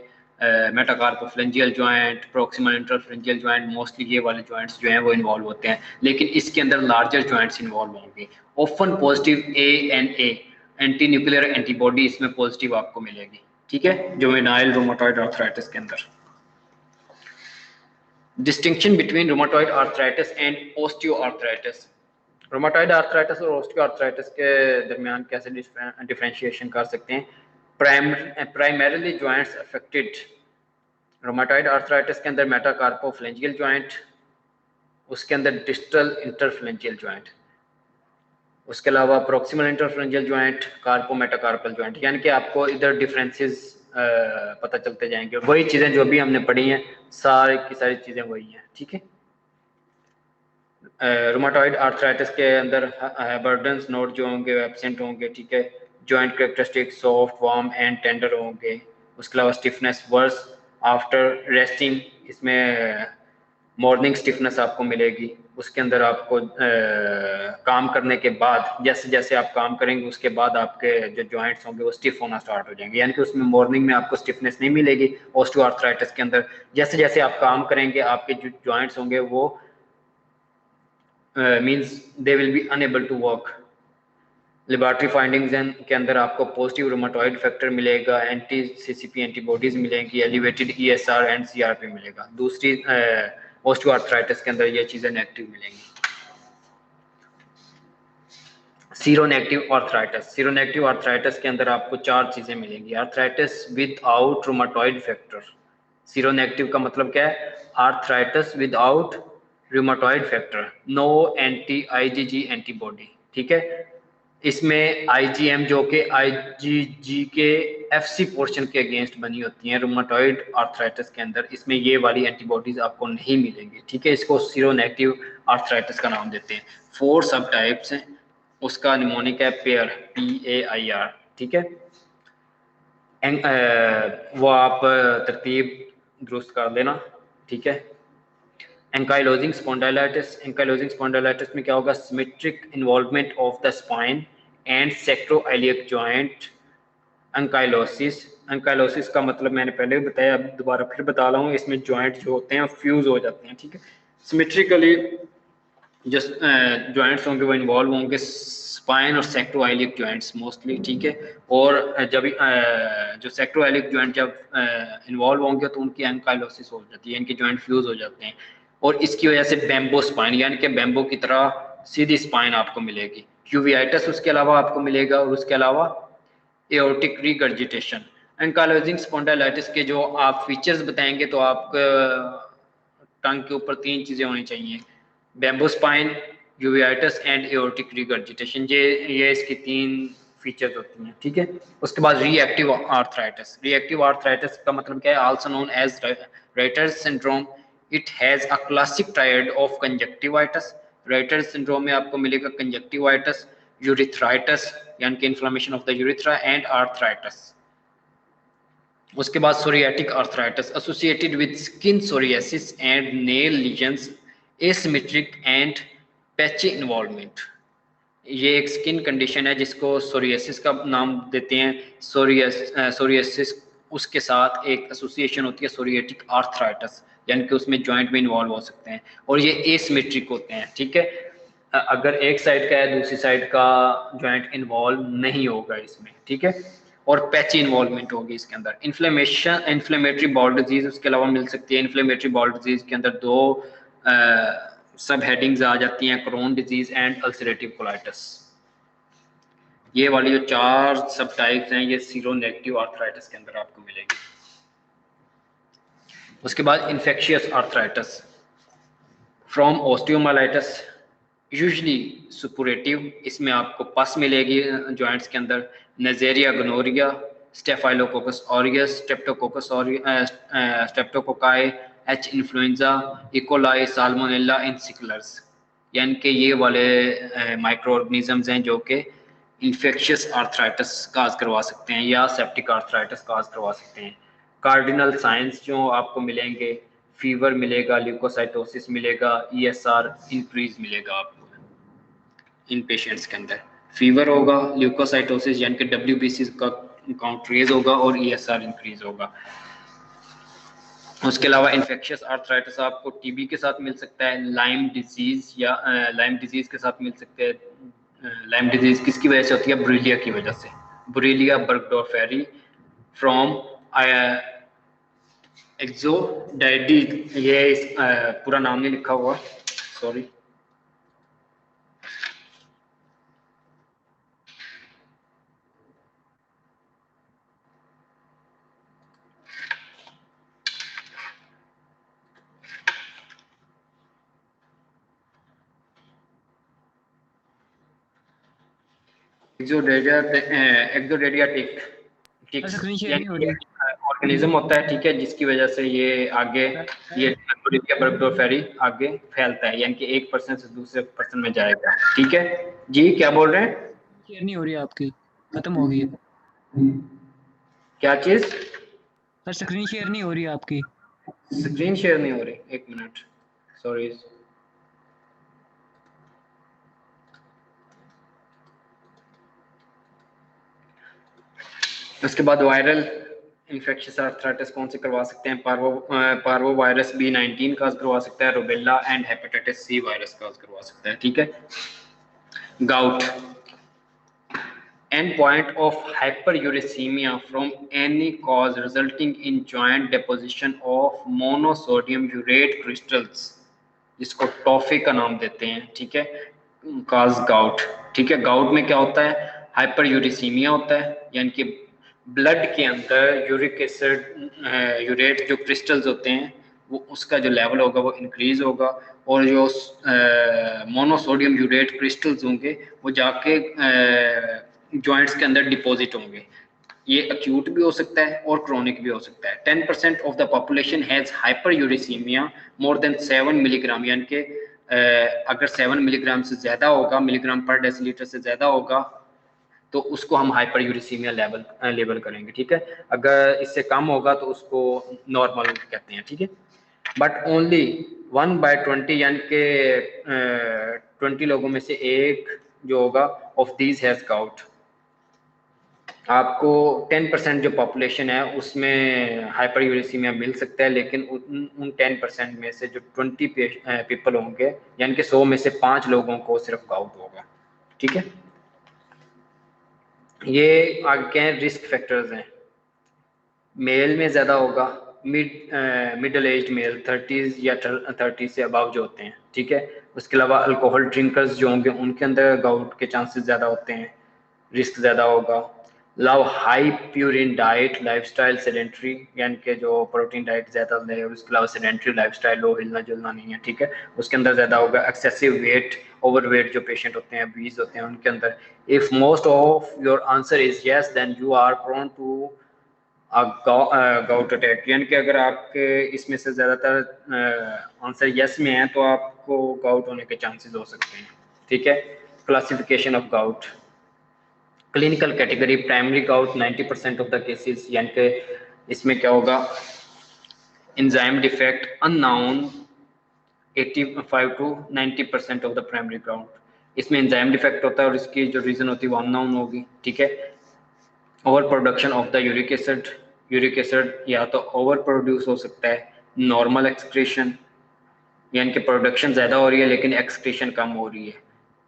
metacarpophalangeal joint, proximal interphalangeal joint, mostly ये वाले जॉइंट्स जो हैं वो इन्वॉल्व होते हैं, लेकिन इसके अंदर लार्जर जॉइंट्स इन्वॉल्व होंगे। Open positive ANA anti nuclear antibody इसमें पॉजिटिव आपको मिलेगी, ठीक है, जुवेनाइल रूमेटॉइड आर्थराइटिस के अंदर। Distinction between rheumatoid arthritis and osteoarthritis, rheumatoid arthritis और ऑस्टियोआर्थराइटिस के दरमियान कैसे डिफरेंशिएशन कर सकते हैं। Primarily joints affected, rheumatoid arthritis के अंदर मेटाकार्पोफ्रेंजियल जॉइंट, उसके अंदर डिस्टल इंटरफ्रेंजियल जॉइंट, उसके अलावा proximal interphalangeal joint, कार्पो metacarpal joint, यानी कि आपको इधर डिफरेंसेस पता चलते जाएंगे। वही चीज़ें जो भी हमने पढ़ी हैं सारी की सारी चीज़ें वही हैं, ठीक है। रूमेटॉइड आर्थराइटिस के अंदर बर्डन्स नोड जो होंगे एब्सेंट होंगे, ठीक है। Joint characteristic soft, warm and tender होंगे। उसके अलावा स्टिफनेस वर्स आफ्टर रेस्टिंग, इसमें मॉर्निंग स्टिफनेस आपको मिलेगी। उसके अंदर आपको काम करने के बाद, जैसे जैसे आप काम करेंगे उसके बाद आपके जो जॉइंट्स होंगे वो स्टिफ होना स्टार्ट हो जाएंगे, यानी कि उसमें मॉर्निंग में आपको स्टिफनेस नहीं मिलेगी। ऑस्टियोआर्थराइटिस के अंदर जैसे जैसे आप काम करेंगे आपके जो जॉइंट्स होंगे वो means they will be unable to work. Laboratory findings के अंदर आपको पॉजिटिव रूमेटॉइड फैक्टर मिलेगा, एंटी CCP एंटीबॉडीज मिलेंगी, एलिवेटेड ESR एंड CRP मिलेगा। दूसरी ऑस्टियोआर्थराइटिस के अंदर ये चीज़ें नेगेटिव मिलेंगी। सीरोनेगेटिव आर्थराइटिस, सीरोनेगेटिव आर्थराइटिस के अंदर आपको 4 चीज़ें मिलेंगी। Arthritis without rheumatoid factor, seronegative का मतलब क्या है, arthritis without rheumatoid factor, no anti IgG antibody, ठीक है। इसमें आईजीएम जो कि आईजीजी के एफसी पोर्शन के अगेंस्ट बनी होती हैं रूमेटॉइड आर्थराइटिस के अंदर, इसमें ये वाली एंटीबॉडीज आपको नहीं मिलेंगी, ठीक है। इसको सीरोनेगेटिव आर्थराइटिस का नाम देते हैं। 4 सब टाइप्स हैं, उसका निमोनिक है पेयर, PAIR, ठीक है। वो आप तरतीब दुरुस्त कर लेना, ठीक है। एंकाइलोजिंग स्पॉन्डिलाइटिस, एंकाइलोजिंग स्पॉन्डिलाइटिस में क्या होगा, symmetric involvement of the spine and sacroiliac joint. Ankylosis, ankylosis का मतलब मैंने पहले भी बताया, अब दोबारा फिर बता रहा हूँ, इसमें जॉइंट जो होते हैं फ्यूज हो जाते हैं, ठीक है। सिमेट्रिकली जो जॉइंट्स होंगे वो इन्वॉल्व होंगे, स्पाइन और सेक्रोइलिक जॉइंट्स मोस्टली, ठीक है। और जब जो सेक्रोइलिक जॉइंट जब इन्वॉल्व होंगे तो उनकी एंकाइलोसिस हो जाती है, इनके जॉइंट फ्यूज हो जाते हैं, और इसकी वजह से बैम्बो स्पाइन यानी कि बैम्बो की तरह सीधी स्पाइन आपको मिलेगी। क्यूवियाइटिस उसके अलावा आपको मिलेगा, और उसके अलावा एओर्टिक रिगर्जिटेशन। एंकाइलोजिंग स्पॉन्डिलाइटिस के जो आप फीचर्स बताएंगे तो आप टंग के ऊपर 3 चीजें होनी चाहिए, bamboo spine, uveitis and aortic regurgitation, ये इसकी 3 फीचर्स होती हैं, ठीक है। उसके बाद रिएक्टिव आर्थराइटिस, रिएक्टिव आर्थराइटिस का मतलब क्या है, also known as Reiter's syndrome. It has a classic triad of conjunctivitis, Reiter's syndrome में आपको मिलेगा कंजक्टिवाइटिस, यूरिथ्राइटिस यानी कि inflammation of the urethra, and arthritis. उसके बाद psoriatic arthritis associated with skin psoriasis and nail lesions, asymmetric and patchy involvement. ये एक स्किन कंडीशन है जिसको सोरियासिस का नाम देते हैं। सोरियासिस उसके साथ एक एसोसिएशन होती है सोरियाटिक आर्थराइटिस, यानी कि उसमें जॉइंट में इन्वॉल्व हो सकते हैं, और ये एसिमेट्रिक होते हैं, ठीक है। अगर एक साइड का है दूसरी साइड का जॉइंट इन्वॉल्व नहीं होगा इसमें, ठीक है। और पैची इन्वॉल्वमेंट होगी इसके अंदर। इन्फ्लेमेशन, इन्फ्लेमेटरी बाउल डिजीज उसके अलावा मिल सकती है। इन्फ्लेमेटरी बाउल डिजीज के अंदर 2 सब हेडिंग्स आ जाती हैं, Crohn disease and ulcerative colitis. ये वाली जो 4 सब टाइप्स हैं ये सीरोनेगेटिव आर्थराइटिस के अंदर आपको मिलेगी। उसके बाद infectious arthritis from osteomyelitis, usually suppurative, इसमें आपको पस मिलेगी जॉइंट्स के अंदर, Neisseria gonorrhoeae, Staphylococcus aureus, streptococci, H influenza, E coli, salmonella in sicklers, यानी कि ये वाले माइक्रो ऑर्गेनिजम्स हैं जो कि इन्फेक्शियस आर्थराइटिस काज करवा सकते हैं या सेप्टिक आर्थराइटिस काज करवा सकते हैं। कार्डिनल साइंस जो आपको मिलेंगे, फीवर मिलेगा, ल्यूकोसाइटोसिस मिलेगा, ESR इंक्रीज मिलेगा आपको इन पेशेंट्स के अंदर। फीवर होगा, ल्यूकोसाइटोसिस यानी कि WBC का काउंट रेज होगा, और ESR इंक्रीज होगा। उसके अलावा इन्फेक्शियस आर्थराइटिस आपको TB के साथ मिल सकता है, लाइम डिजीज या लाइम डिजीज के साथ मिल सकते हैं। लाइम डिजीज किसकी वजह से होती है, बुरीलिया की वजह से, बुरीलिया बर्गडॉर्फेरी फ्रॉम एक्सोडाइडी, ये पूरा नाम नहीं लिखा हुआ, सॉरी। ऑर्गेनिज्म होता है, ठीक है, जिसकी वजह से ये आगे ये बर्गडॉर्फेरी आगे फैलता है, यानी कि एक पर्सन से दूसरे पर्सन में जाएगा, ठीक है जी। क्या बोल रहे हैं, शेयर नहीं हो रही आपकी, खत्म हो गई है। क्या चीज सर स्क्रीन शेयर नहीं हो रही आपकी, स्क्रीन शेयर नहीं हो रही, एक मिनट, सॉरी। उसके बाद वायरल इन्फेक्शियस आर्थराइटिस कौन से करवा सकते हैं, पार्वो वायरस B19 काज करवा सकता है, rubella and hepatitis C virus cause करवा सकता है, ठीक है। Gout, end point of hyperuricaemia from any cause resulting in joint deposition of monosodium urate crystals, जिसको टॉफी का नाम देते हैं, ठीक है, काज गाउट, ठीक है। गाउट में क्या होता है, हाइपरयूरेसीमिया होता है, यानी कि ब्लड के अंदर यूरिक एसिड यूरेट जो क्रिस्टल्स होते हैं वो उसका जो लेवल होगा वो इंक्रीज होगा, और जो मोनोसोडियम यूरेट क्रिस्टल्स होंगे वो जाके जॉइंट्स के अंदर डिपॉजिट होंगे। ये अक्यूट भी हो सकता है और क्रोनिक भी हो सकता है। 10% of the population has hyperuricaemia more than 7 milligram, यानी कि अगर 7 मिलीग्राम से ज़्यादा होगा, मिलीग्राम पर डेसीलीटर से ज़्यादा होगा तो उसको हम हाइपर यूरेसीमिया लेवल करेंगे, ठीक है। अगर इससे कम होगा तो उसको नॉर्मल कहते हैं, ठीक है। बट ओनली 1/20 यानी कि 20 लोगों में से एक जो होगा ऑफ दीज हैज गाउट। आपको 10% जो पॉपुलेशन है उसमें हाइपर यूरेसीमिया मिल सकता है, लेकिन उन 10% में से जो 20 पीपल होंगे यानी कि 100 में से 5 लोगों को सिर्फ गाउट होगा, ठीक है। ये आगे रिस्क फैक्टर्स हैं। मेल में ज़्यादा होगा, मिडल एज मेल 30 या 30 से अबव जो होते हैं, ठीक है। उसके अलावा अल्कोहल ड्रिंकर्स जो होंगे उनके अंदर गाउट के चांसेस ज़्यादा होते हैं, रिस्क ज़्यादा होगा। Love high purine diet, lifestyle sedentary, यानी कि जो प्रोटीन डाइट ज़्यादा ले और उसके अलावा सेडेंट्री लाइफस्टाइल हो, हिलना जुलना नहीं है, ठीक है, उसके अंदर ज़्यादा होगा। एक्सेसिव वेट, ओवर वेट जो पेशेंट होते हैं, बीज होते हैं, उनके अंदर। If most of your answer is yes then you are prone to gout attack, यानी कि अगर आपके इसमें से ज़्यादातर आंसर यस में है तो आपको गाउट होने के चांसेस हो सकते हैं, ठीक है। Classification of gout, clinical category, primary gout 90% of the cases, यानी कि इसमें क्या होगा, enzyme defect unknown 85 to 90% of the primary gout. इसमें एंजाइम डिफेक्ट होता है और इसकी जो रीजन होती है वो अननोन होगी, ठीक है। Over production of the uric acid, uric acid या तो ओवर प्रोड्यूस हो सकता है, नॉर्मल एक्सक्रीशन यानी कि प्रोडक्शन ज़्यादा हो रही है लेकिन एक्सक्रीशन कम हो रही है,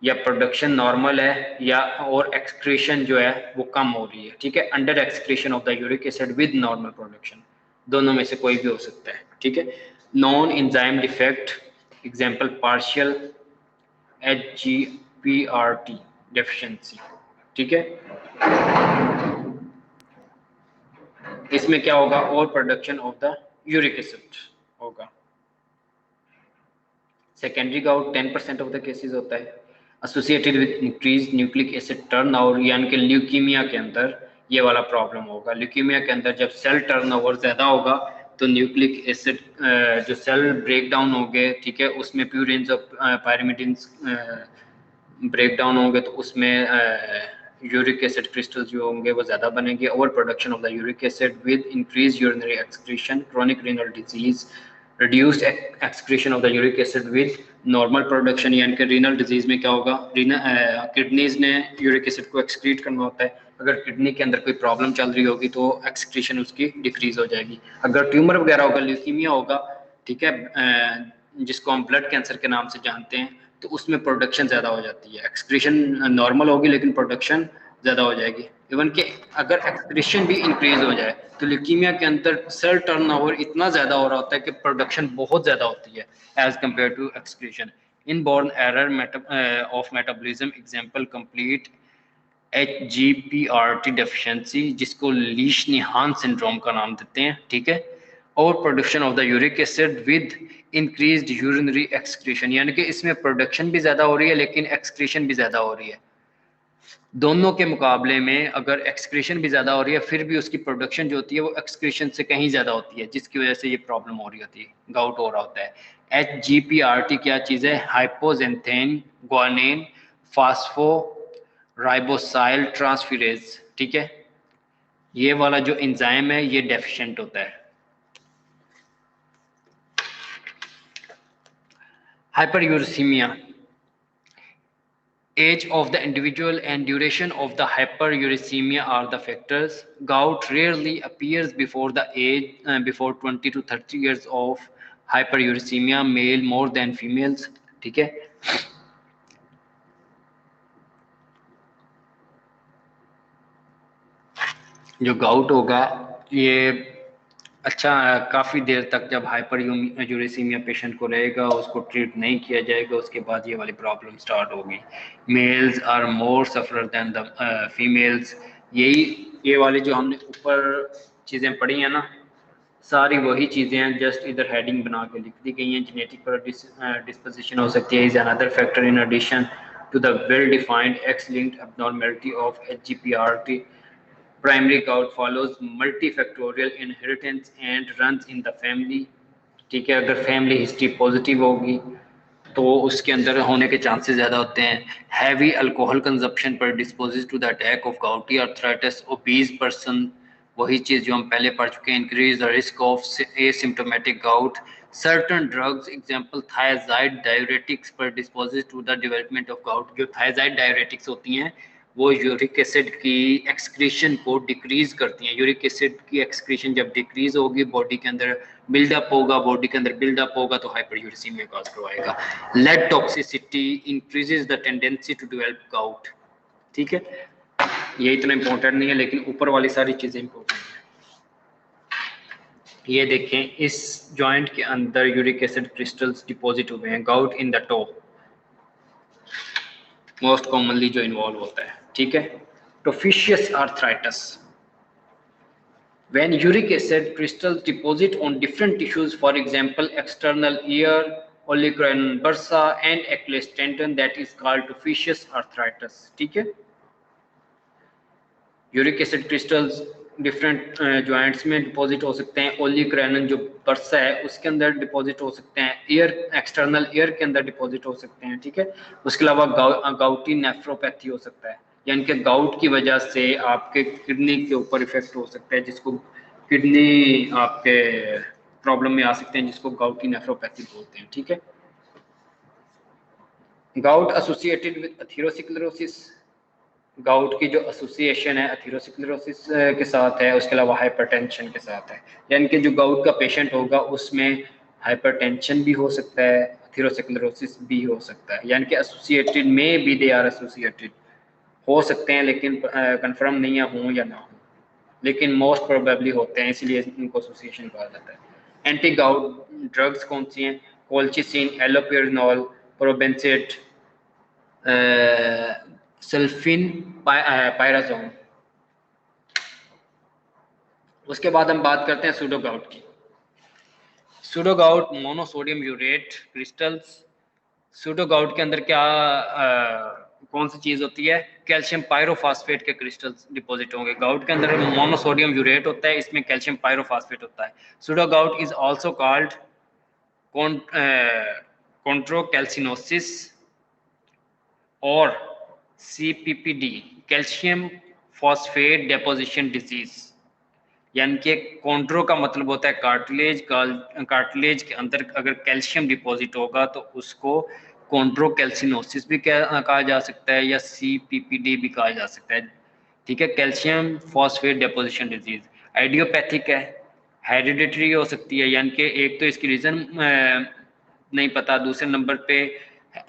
या प्रोडक्शन नॉर्मल है या और एक्सक्रीशन जो है वो कम हो रही है, ठीक है। Under excretion of the uric acid with normal production, दोनों में से कोई भी हो सकता है, ठीक है। Non enzyme defect, example partial HGPRT deficiency, ठीक है। इसमें क्या होगा, over production of the uric acid होगा। Secondary gout 10% of the cases होता है, associated with increase nucleic acid turnover, यानी कि ल्यूकीमिया के अंदर ये वाला प्रॉब्लम होगा। ल्यूकीमिया के अंदर जब सेल टर्नओवर ज़्यादा होगा तो न्यूक्लिक एसिड जो सेल ब्रेक डाउन होंगे, ठीक है, उसमें प्यूरिन्स और पायरिमिडिन्स ब्रेक डाउन होंगे तो उसमें यूरिक एसिड क्रिस्टल्स जो होंगे वो ज़्यादा बनेंगे। Over production of the uric acid with increase urinary excretion, chronic renal disease, reduced excretion of the uric acid with normal production, यानी कि रीनल डिजीज में क्या होगा, किडनीज ने यूरिक एसिड को एक्सक्रीट करना होता है, अगर किडनी के अंदर कोई प्रॉब्लम चल रही होगी तो एक्सक्रीशन उसकी डिक्रीज हो जाएगी। अगर ट्यूमर वगैरह होगा, ल्यूकीमिया होगा, ठीक है, जिसको हम ब्लड कैंसर के नाम से जानते हैं, तो उसमें प्रोडक्शन ज़्यादा हो जाती है, एक्सक्रीशन नॉर्मल होगी लेकिन प्रोडक्शन ज़्यादा हो जाएगी। इवन कि अगर एक्सक्रीशन भी इंक्रीज हो जाए तो ल्यूकीमिया के अंदर सेल टर्नओवर इतना ज़्यादा हो रहा होता है कि प्रोडक्शन बहुत ज़्यादा होती है as compare to excretion. Inborn error of metabolism, example complete HGPRT deficiency, जिसको लीश-नीहान सिंड्रोम का नाम देते हैं, ठीक है। और production of the uric acid with increased urinary excretion, यानी कि इसमें प्रोडक्शन भी ज़्यादा हो रही है लेकिन एक्सक्रीशन भी ज़्यादा हो रही है। दोनों के मुकाबले में अगर एक्सक्रीशन भी ज़्यादा हो रही है फिर भी उसकी प्रोडक्शन जो होती है वो एक्सक्रीशन से कहीं ज़्यादा होती है, जिसकी वजह से ये प्रॉब्लम हो रही होती है, गाउट हो रहा होता है। HGPRT क्या चीज़ है, हाइपोजेंथेन ग्वानिन फास्फो राइबोसाइल ट्रांसफेरेज, ठीक है। ये वाला जो एंजाइम है ये डेफिशिएंट होता है। Hyperuricemia, age of the individual and duration of the hyperuricemia are the factors. Gout rarely appears before the age before 20 to 30 years of hyperuricemia, male more than females, ठीक है। जो गाउट होगा ये अच्छा काफ़ी देर तक जब हाइपर यूरेसीमिया पेशेंट को रहेगा, उसको ट्रीट नहीं किया जाएगा, उसके बाद ये वाली प्रॉब्लम स्टार्ट होगी। Males are more sufferer than the females, ये वाली जो हमने ऊपर चीज़ें पढ़ी हैं ना, सारी वही चीज़ें हैं, जस्ट इधर हेडिंग बना के लिख दी गई हैं। जेनेटिक डिस्पोजिशन हो सकती है, is another factor in addition to the well defined X linked abnormality of HGPRT। Primary gout follows multifactorial inheritance and runs in the family. ठीक है, अगर फैमिली हिस्ट्री पॉजिटिव होगी तो उसके अंदर होने के चांसेस ज़्यादा होते हैं। Heavy alcohol consumption predisposes to the attack of gouty arthritis. Obese person, वही चीज़ जो हम पहले पढ़ चुके हैं, increase the risk of asymptomatic gout. Certain drugs example thiazide diuretics predisposes to the development of gout. जो थायजाइड डायरेटिक्स होती हैं वो यूरिक एसिड की एक्सक्रीशन को डिक्रीज करती हैं। यूरिक एसिड की एक्सक्रीशन जब डिक्रीज होगी, बॉडी के अंदर बिल्डअप होगा, बॉडी के अंदर बिल्डअप होगा तो हाइपरयूरेसीमिया कॉज करवाएगा। Lead toxicity increases the tendency to develop gout. ठीक है, ये इतना इंपॉर्टेंट नहीं है, लेकिन ऊपर वाली सारी चीजें इंपॉर्टेंट है। ये देखें, इस जॉइंट के अंदर यूरिक एसिड क्रिस्टल्स डिपॉजिट हुए हैं। Gout in the toe most commonly जो इन्वॉल्व होता है। ठीक है, टोफिशियस arthritis, when uric acid crystals deposit on different tissues, for example external ear, olecranon bursa and Achilles tendon, that is called tophaceous arthritis। ठीक है, uric acid crystals different joints में डिपॉजिट हो सकते हैं। ओलिक्रैनन जो बर्सा है उसके अंदर डिपॉजिट हो सकते हैं, ईयर एक्सटर्नल ईयर के अंदर डिपॉजिट हो सकते हैं। ठीक है, उसके अलावा गाउटी नेफ्रोपैथी हो सकता है, यानी कि गाउट की वजह से आपके किडनी के ऊपर इफेक्ट हो सकता है, जिसको किडनी आपके प्रॉब्लम में आ सकते हैं, जिसको गाउटी नेफ्रोपैथी बोलते हैं। ठीक है, gout associated with atherosclerosis, gout की जो एसोसिएशन है एथेरोस्क्लेरोसिस के साथ है, उसके अलावा हाइपरटेंशन के साथ है। यानी कि जो गाउट का पेशेंट होगा उसमें हाइपरटेंशन भी हो सकता है, एथेरोस्क्लेरोसिस भी हो सकता है, यानी कि एसोसिएटेड में भी दे आर एसोसिएटेड हो सकते हैं, लेकिन कंफर्म नहीं है हों या ना हो, लेकिन मोस्ट प्रोबेबली होते हैं, इसलिए इनको एसोसिएशन कहा जाता है। एंटी गाउट ड्रग्स कौन सी हैं? कोल्चिसिन, एलोपेरिनॉल, प्रोबेंसेट, सल्फिन, पायराजोन। उसके बाद हम बात करते हैं सूडोगाउट की। सूडोगाउट मोनोसोडियम यूरेट क्रिस्टल्स। सूडोगाउट के अंदर क्या कौन सी चीज होती है? कैल्शियम पायरोफॉस्फेट के क्रिस्टल्स डिपॉजिट होंगे। गाउट के अंदर मोनोसोडियम यूरेट होता है, इसमें कैल्शियम पायरोफॉस्फेट होता है। सूडोगाउट इज आल्सो कॉल्ड कॉन्ट्रोकैल्सिनोसिस और CPPD, calcium phosphate deposition disease. यानी कि कॉन्ट्रो का मतलब होता है कार्टिलेज, कार्टिलेज के अंदर अगर कैल्शियम डिपॉजिट होगा तो उसको कॉन्ट्रोकैल्सिनोसिस भी कहा जा सकता है या CPPD भी कहा जा सकता है। ठीक है, calcium phosphate deposition disease idiopathic है, हेरिडिटरी हो सकती है, यानी कि एक तो इसकी रीजन नहीं पता, दूसरे नंबर पे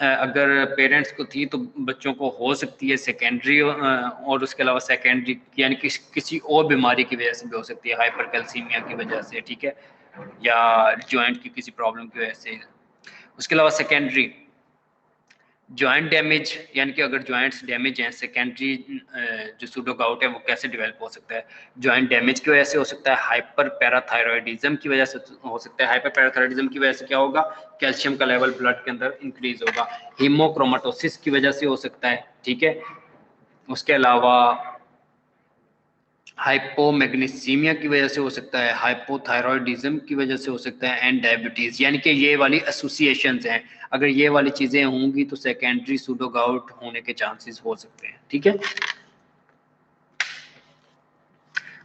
अगर पेरेंट्स को थी तो बच्चों को हो सकती है सेकेंडरी, और उसके अलावा सेकेंडरी यानी कि किसी और बीमारी की वजह से भी हो सकती है, हाइपरकैल्सीमिया की वजह से, ठीक है, या जॉइंट की किसी प्रॉब्लम की वजह से। उसके अलावा सेकेंडरी जॉइंट डैमेज, यानी कि अगर जॉइंट्स डैमेज हैं, सेकेंडरी जो सूडोगाउट है वो कैसे डेवलप हो सकता है? जॉइंट डैमेज की वजह से हो सकता है, हाइपर पैराथायरॉयडिज्म की वजह से हो सकता है। हाइपर पैराथायरॉयडिज्म की वजह से क्या होगा? कैल्शियम का लेवल ब्लड के अंदर इंक्रीज होगा। हीमोक्रोमेटोसिस की वजह से हो सकता है, ठीक है। उसके अलावा हाइपोमैग्नीसीमिया की वजह से हो सकता है, हाइपोथायरॉयडिज्म की वजह से हो सकता है, एंड डायबिटीज। यानी कि ये वाली एसोसिएशंस हैं, अगर ये वाली चीजें होंगी तो सेकेंडरी सूडोगाउट होने के चांसेस हो सकते हैं, ठीक है।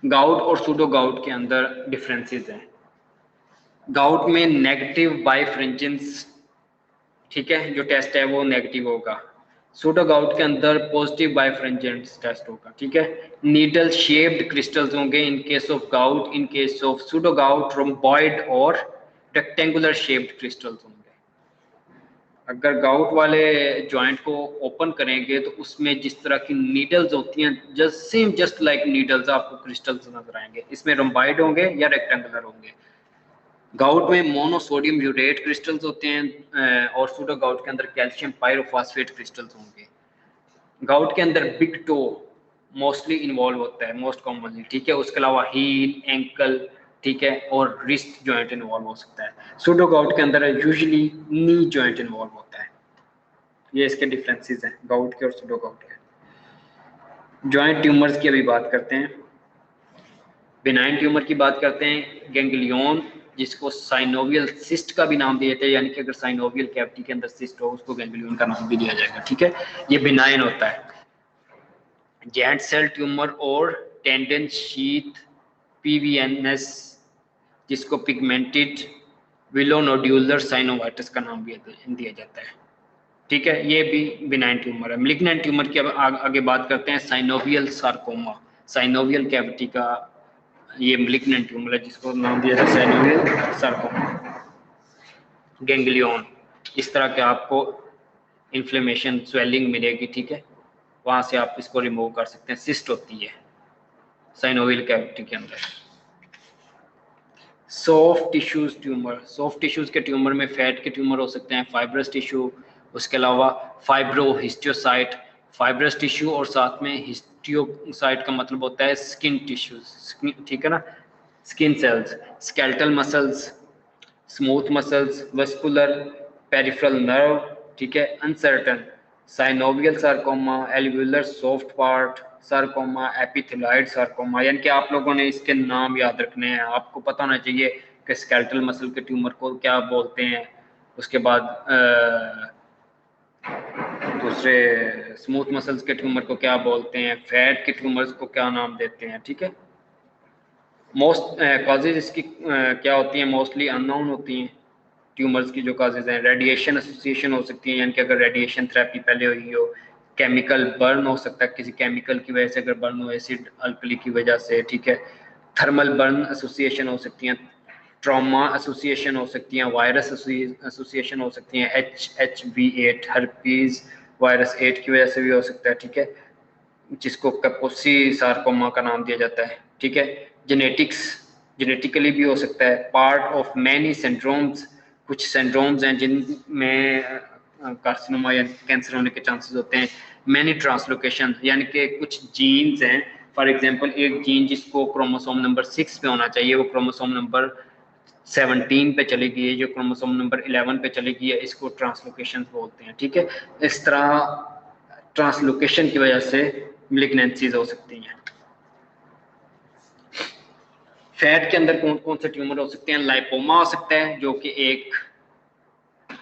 गाउट और सूडोगाउट के अंदर डिफरेंसेस हैं। गाउट में नेगेटिव बाइफ्रेंजेंस, ठीक है, जो टेस्ट है वो नेगेटिव होगा। सूडोगाउट के अंदर पॉजिटिव बाइफ्रेंजेंस टेस्ट होगा, ठीक है। नीडल शेप्ड क्रिस्टल्स होंगे in case of gout, in case of pseudogout rhomboid और रेक्टेंगुलर शेप्ड क्रिस्टल्स होंगे। अगर गाउट वाले जॉइंट को ओपन करेंगे तो उसमें जिस तरह की नीडल्स होती हैं, जस्ट लाइक नीडल्स आपको क्रिस्टल्स नजर आएंगे। इसमें रोम्बॉइड होंगे या रेक्टेंगुलर होंगे। गाउट में मोनोसोडियम यूरेट क्रिस्टल्स होते हैं और सूडोगाउट के अंदर कैल्शियम पायरोफॉस्फेट क्रिस्टल्स होंगे। गाउट के अंदर बिग टो मोस्टली इन्वॉल्व होता है, मोस्ट कॉमनली, ठीक है। उसके अलावा हील, एंकल, ठीक है, और रिस्ट जॉइंट इन्वॉल्व हो सकता है। सूडो गाउट के अंदर यूजुअली नी जॉइंट इन्वॉल्व होता है। ये इसके डिफरेंसेस हैं गाउट के और सूडो गाउट के। जॉइंट ट्यूमर्स की अभी बात करते हैं। बिनाइन ट्यूमर की बात करते हैं। गैंग्लियन, जिसको साइनोवियल सिस्ट का भी नाम दिया जाता है, यानी कि अगर साइनोवियल कैविटी के अंदर सिस्ट हो उसको गैंग्लियन का नाम भी दिया जाएगा, ठीक है। ये बिनाइन होता है। जेंट सेल ट्यूमर और टेंडन शीथ पीवीएनएस, जिसको पिगमेंटेड विलोनोड्यूलर साइनोवाइटिस का नाम भी दिया जाता है, ठीक है। ये भी बिनाइन ट्यूमर है। मैलिग्नेंट ट्यूमर की अब आगे बात करते हैं। साइनोवियल सार्कोमा, साइनोवियल कैविटी का ये मैलिग्नेंट ट्यूमर है, जिसको नाम दिया जाता है साइनोवियल सार्कोमा। गैंग्लियन, इस तरह के आपको इन्फ्लेमेशन स्वेलिंग मिलेगी, ठीक है, वहां से आप इसको रिमूव कर सकते हैं। सिस्ट होती है साइनोवियल कैविटी के अंदर। Soft tissues tumour, soft tissues के ट्यूमर में फैट के ट्यूमर हो सकते हैं, फाइब्रस टिश्यू, उसके अलावा फाइब्रोहिस्टियोसाइट, फाइब्रस टिश्यू और साथ में हिस्टियोसाइट का मतलब होता है स्किन टिश्यूज, ठीक है ना, skin cells, skeletal muscles, smooth muscles, vascular, peripheral nerve, ठीक है, uncertain, synovial sarcoma, alveolar soft part sarcoma, epithelioid sarcoma. यानी कि आप लोगों ने इसके नाम याद रखने हैं। आपको पता होना चाहिए कि स्केलेटल मसल के ट्यूमर को क्या बोलते हैं, उसके बाद दूसरे स्मूथ मसल्स के ट्यूमर को क्या बोलते हैं, फैट के ट्यूमर्स को क्या नाम देते हैं, ठीक है। मोस्ट कॉजेज इसकी क्या होती हैं, मोस्टली अननोन होती हैं ट्यूमर्स की जो कॉजेज हैं। रेडिएशन एसोसिएशन हो सकती है, यानी कि अगर रेडिएशन थेरेपी पहले हुई हो, केमिकल बर्न हो सकता है, किसी केमिकल की वजह से अगर बर्न हो, एसिड अल्कली की वजह से, ठीक है। थर्मल बर्न एसोसिएशन हो सकती हैं, ट्रॉमा एसोसिएशन हो सकती हैं, वायरस एसोसिएशन हो सकती हैं, HHV8 हर्पीज वायरस 8 की वजह से भी हो सकता है, ठीक है, जिसको कैपोसी सार्कोमा का नाम दिया जाता है, ठीक है। जेनेटिकली भी हो सकता है। पार्ट ऑफ मैनी सिंड्रोम्स, कुछ सिंड्रोम्स हैं जिनमें कार्सिनोमा या कैंसर होने के चांसेस होते हैं। मैनी ट्रांसलोकेशन, यानी कि कुछ जीन्स हैं, फॉर एग्जांपल एक जीन जिसको क्रोमोसोम नंबर 6 पे होना चाहिए वो क्रोमोसोम नंबर 17 पे चली गई है, जो क्रोमोसोम नंबर 11 पे चली गई है, इसको ट्रांसलोकेशन बोलते हैं, ठीक है। इस तरह ट्रांसलोकेशन की वजह से मैलिग्नेंसीज हो सकती हैं। फैट के अंदर कौन कौन से ट्यूमर हो सकते हैं? लाइपोमा हो सकता है जो कि एक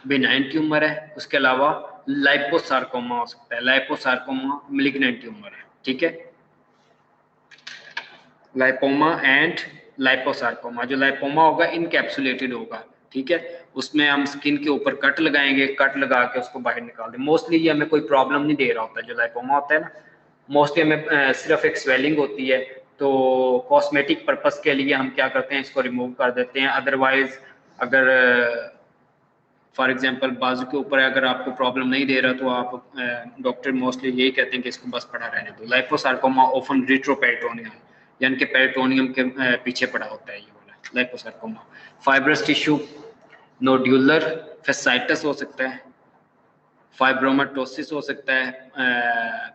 बिनाइन ट्यूमर है। उसके अलावा लाइपोसार्कोमा हो सकता है। लाइपोसार्कोमा मैलिग्नेंट ट्यूमर है, ठीक है। लाइपोमा एंड लाइपोसार्कोमा, जो लाइपोमा होगा इनकैप्सुलेटेड होगा, ठीक है, उसमें हम स्किन के ऊपर कट लगाएंगे, कट लगा के उसको बाहर निकाल दें। मोस्टली ये हमें कोई प्रॉब्लम नहीं दे रहा होता। जो लाइपोमा होता है ना, मोस्टली हमें सिर्फ एक स्वेलिंग होती है, तो कॉस्मेटिक पर्पस के लिए हम क्या करते हैं, इसको रिमूव कर देते हैं। अदरवाइज अगर फॉर एग्जांपल बाजू के ऊपर अगर आपको प्रॉब्लम नहीं दे रहा तो आप डॉक्टर मोस्टली यही कहते हैं कि इसको बस पड़ा रहने दो। लाइपोसार्कोमा ऑफन रिट्रोपेरिटोनियम, यानी कि पेरिटोनियम के पीछे पड़ा होता है ये वाला लाइपोसार्कोमा। फाइब्रस टिश्यू नोड्यूलर फेसाइटिस हो सकता है, फाइब्रोमाटोसिस हो सकता है,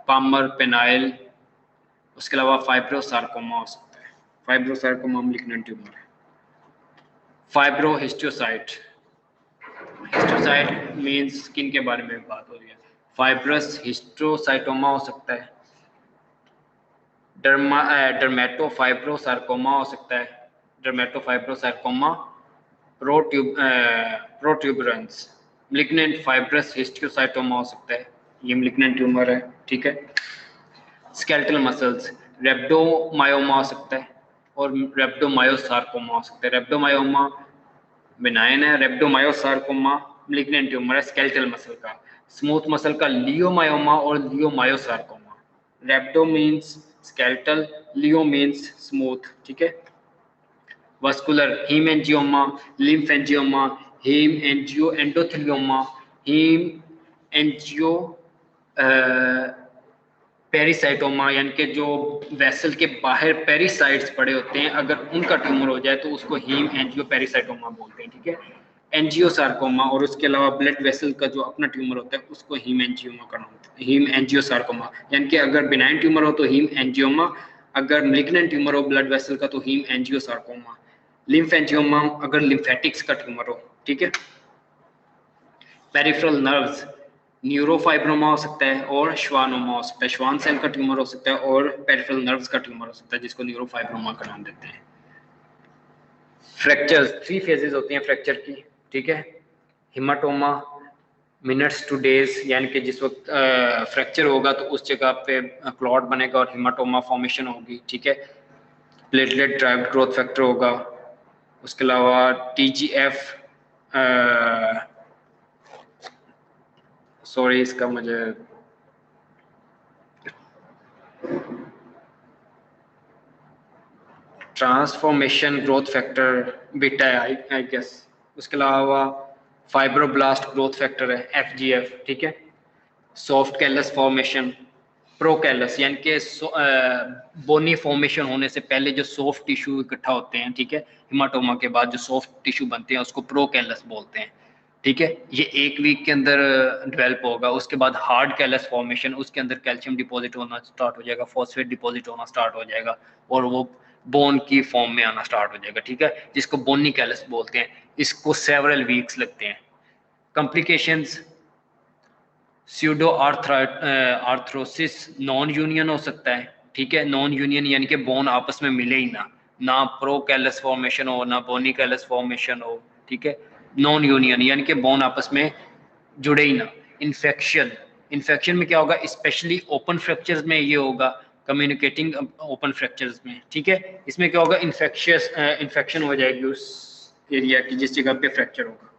पामर पेनाइल, उसके अलावा फाइब्रोसार्कोमा हो सकता है। फाइब्रोसार्कोमा मैलिग्नेंट ट्यूमर है। फाइब्रोहिस्टियोसाइट, हिस्टोसाइट मींस स्किन के बारे में बात हो रही है। फाइब्रस हिस्टोसाइटोमा हो सकता है। डर्मेटोफाइब्रोसार्कोमा हो सकता है। डर्मेटोफाइब्रोसार्कोमा प्रोट्यूबरेंस। मैलिग्नेंट फाइब्रस हिस्टियोसाइटोमा हो सकता है, ये मैलिग्नेंट ट्यूमर है, ठीक है। स्केलेटल मसल्स, रेब्डोमायोमा हो सकता है और रेब्डोमायोसार्कोमा हो सकता है। रेब्डोमायोमा बिनाइन है, रेब्डोमायोसार्कोमा मैलिग्नेंट ट्यूमर है स्केलेटल मसल का। स्मूथ मसल का लियोमायोमा और leiomyosarcoma. Rhabdo means skeletal, leio means smooth, ठीक है। Vascular, haemangioma, lymphangioma, haemangioendothelioma, haemangiopericytoma, यानी कि जो वेसल के बाहर पेरिसाइट्स पड़े होते हैं, अगर उनका ट्यूमर हो जाए तो उसको हीम एंजियो पेरिसाइटोमा बोलते हैं, ठीक है। एंजियोसार्कोमा, और उसके अलावा ब्लड वेसल का जो अपना ट्यूमर होता है उसको हीम एंजियोमा का नाम होता है, हीम एंजियोसार्कोमा। यानी कि अगर बिनाइन ट्यूमर हो तो हीम एंजियोमा, अगर मैलिग्नेंट ट्यूमर हो ब्लड वेसल का तो हीम एंजियोसार्कोमा। लिम्फेंजियोमा अगर लिम्फेटिक्स का ट्यूमर हो, ठीक है। पेरिफेरल नर्व्स, न्यूरोफाइब्रोमा हो सकता है और श्वानोमा हो सकता है, श्वान सेल का ट्यूमर हो सकता है और पेरिफेरल नर्व्स का ट्यूमर हो सकता है जिसको न्यूरोफाइब्रोमा का नाम देते हैं। फ्रैक्चर्स 3 फेजेस होती हैं फ्रैक्चर की, ठीक है। हिमाटोमा मिनट्स टू डेज, यानी कि जिस वक्त फ्रैक्चर होगा तो उस जगह पे क्लॉट बनेगा और हिमाटोमा फॉर्मेशन होगी, ठीक है। प्लेटलेट ड्राइव्ड ग्रोथ फैक्टर होगा। उसके अलावा TGF, सॉरी इसका मुझे ट्रांसफॉर्मेशन ग्रोथ फैक्टर बीटा है आई गेस। उसके अलावा फाइब्रोब्लास्ट ग्रोथ फैक्टर है FGF, ठीक है। सॉफ्ट कैलस फॉर्मेशन, प्रोकैलस यानी कि बोनी फॉर्मेशन होने से पहले जो सॉफ्ट टिश्यू इकट्ठा होते हैं, ठीक है, हिमाटोमा के बाद जो सॉफ्ट टिश्यू बनते हैं उसको प्रोकैलस बोलते हैं, ठीक है। ये 1 वीक के अंदर डेवलप होगा। उसके बाद हार्ड कैलस फॉर्मेशन, उसके अंदर कैल्शियम डिपॉजिट होना स्टार्ट हो जाएगा, फॉस्फेट डिपॉजिट होना स्टार्ट हो जाएगा और वो बोन की फॉर्म में आना स्टार्ट हो जाएगा, ठीक है, जिसको बोनी कैलस बोलते हैं। इसको सेवरल वीक्स लगते हैं। कॉम्प्लिकेशंस, स्यूडो आर्थरोसिस नॉन यूनियन हो सकता है, ठीक है। नॉन यूनियन यानी कि बोन आपस में मिले ही ना प्रो कैलस फॉर्मेशन हो ना बोनी कैलस फॉर्मेशन हो, ठीक है। नॉन यूनियन यानी कि बोन आपस में जुड़े ही ना। इन्फेक्शन में क्या होगा, स्पेशली ओपन फ्रैक्चर्स में ये होगा, कम्युनिकेटिंग ओपन फ्रैक्चर्स में, ठीक है। इसमें क्या होगा, इन्फेक्शन हो जाएगी उस एरिया की जिस जगह पे फ्रैक्चर होगा।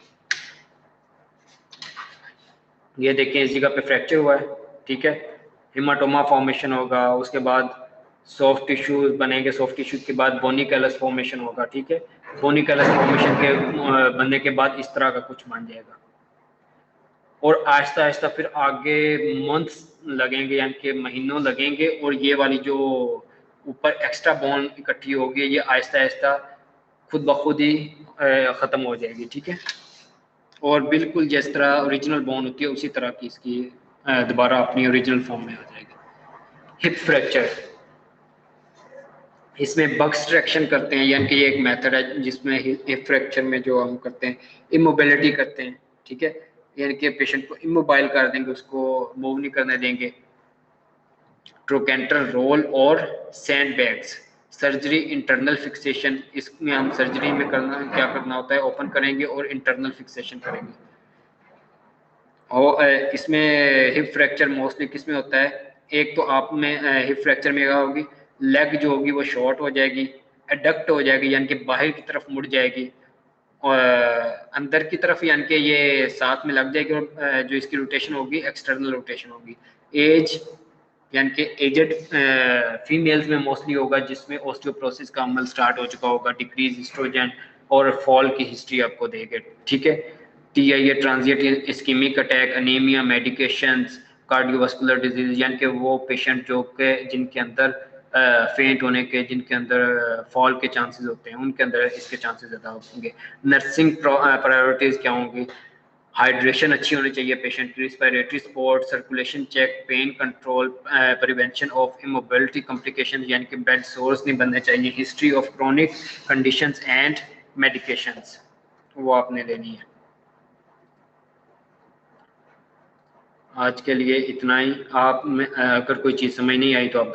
ये देखें इस जगह पे फ्रैक्चर हुआ है, ठीक है, हिमाटोमा फॉर्मेशन होगा। उसके बाद सॉफ्ट टिश्यू बनेंगे, सॉफ्ट टिश्यू के बाद बोनी कैलस फॉर्मेशन होगा, ठीक है। बोनी कैलस फॉर्मेशन के बनने के बाद इस तरह का कुछ बन जाएगा और आहिस्ता आहिस्ता फिर आगे मंथ्स लगेंगे यानी कि महीनों लगेंगे और ये वाली जो ऊपर एक्स्ट्रा बोन इकट्ठी होगी ये आहिस्ता आहिस्ता खुद ब खुद ही ख़त्म हो जाएगी, ठीक है। और बिल्कुल जिस तरह ओरिजिनल बोन होती है उसी तरह की इसकी दोबारा अपनी ओरिजिनल फॉर्म में आ जाएगी। हिप फ्रैक्चर, इसमें बक्सट्रैक्शन करते हैं, यानी कि ये एक मेथड है जिसमें हिप फ्रैक्चर में जो हम करते हैं इमोबिलिटी करते हैं, ठीक है, यानी कि पेशेंट को इमोबाइल कर देंगे, उसको मूव नहीं करने देंगे। ट्रोकेंटर रोल और sand bags, surgery internal fixation, इसमें हम सर्जरी में क्या करना होता है, ओपन करेंगे और इंटरनल फिक्सेशन करेंगे। और इसमें हिप फ्रैक्चर मोस्टली किस में होता है, एक तो आप में हिप फ्रैक्चर में क्या होगी, लेग जो होगी वो शॉर्ट हो जाएगी, एडक्ट हो जाएगी यानी कि बाहर की तरफ मुड़ जाएगी और अंदर की तरफ यानी कि ये साथ में लग जाएगी और जो इसकी रोटेशन होगी एक्सटर्नल रोटेशन होगी। एज यानी कि एजेड फीमेल्स में मोस्टली होगा जिसमें ऑस्टियोप्रोसिस का अमल स्टार्ट हो चुका होगा, डिक्रीज एस्ट्रोजन और फॉल की हिस्ट्री आपको देगा, ठीक है। TIA transient ischaemic attack, anaemia, medications, cardiovascular disease यानी कि वो पेशेंट जो के जिनके अंदर फेंट होने के, जिनके अंदर फॉल के चांसेस होते हैं उनके अंदर इसके चांसेस ज़्यादा होंगे। नर्सिंग प्रायोरिटीज़ क्या होंगी, हाइड्रेशन अच्छी होनी चाहिए पेशेंट की, respiratory support, circulation check, pain control, prevention of immobility complication यानी कि बेड सोर्स नहीं बनने चाहिए, history of chronic conditions and medications वो आपने लेनी है। आज के लिए इतना ही। आप अगर कोई चीज़ समझ नहीं आई तो आप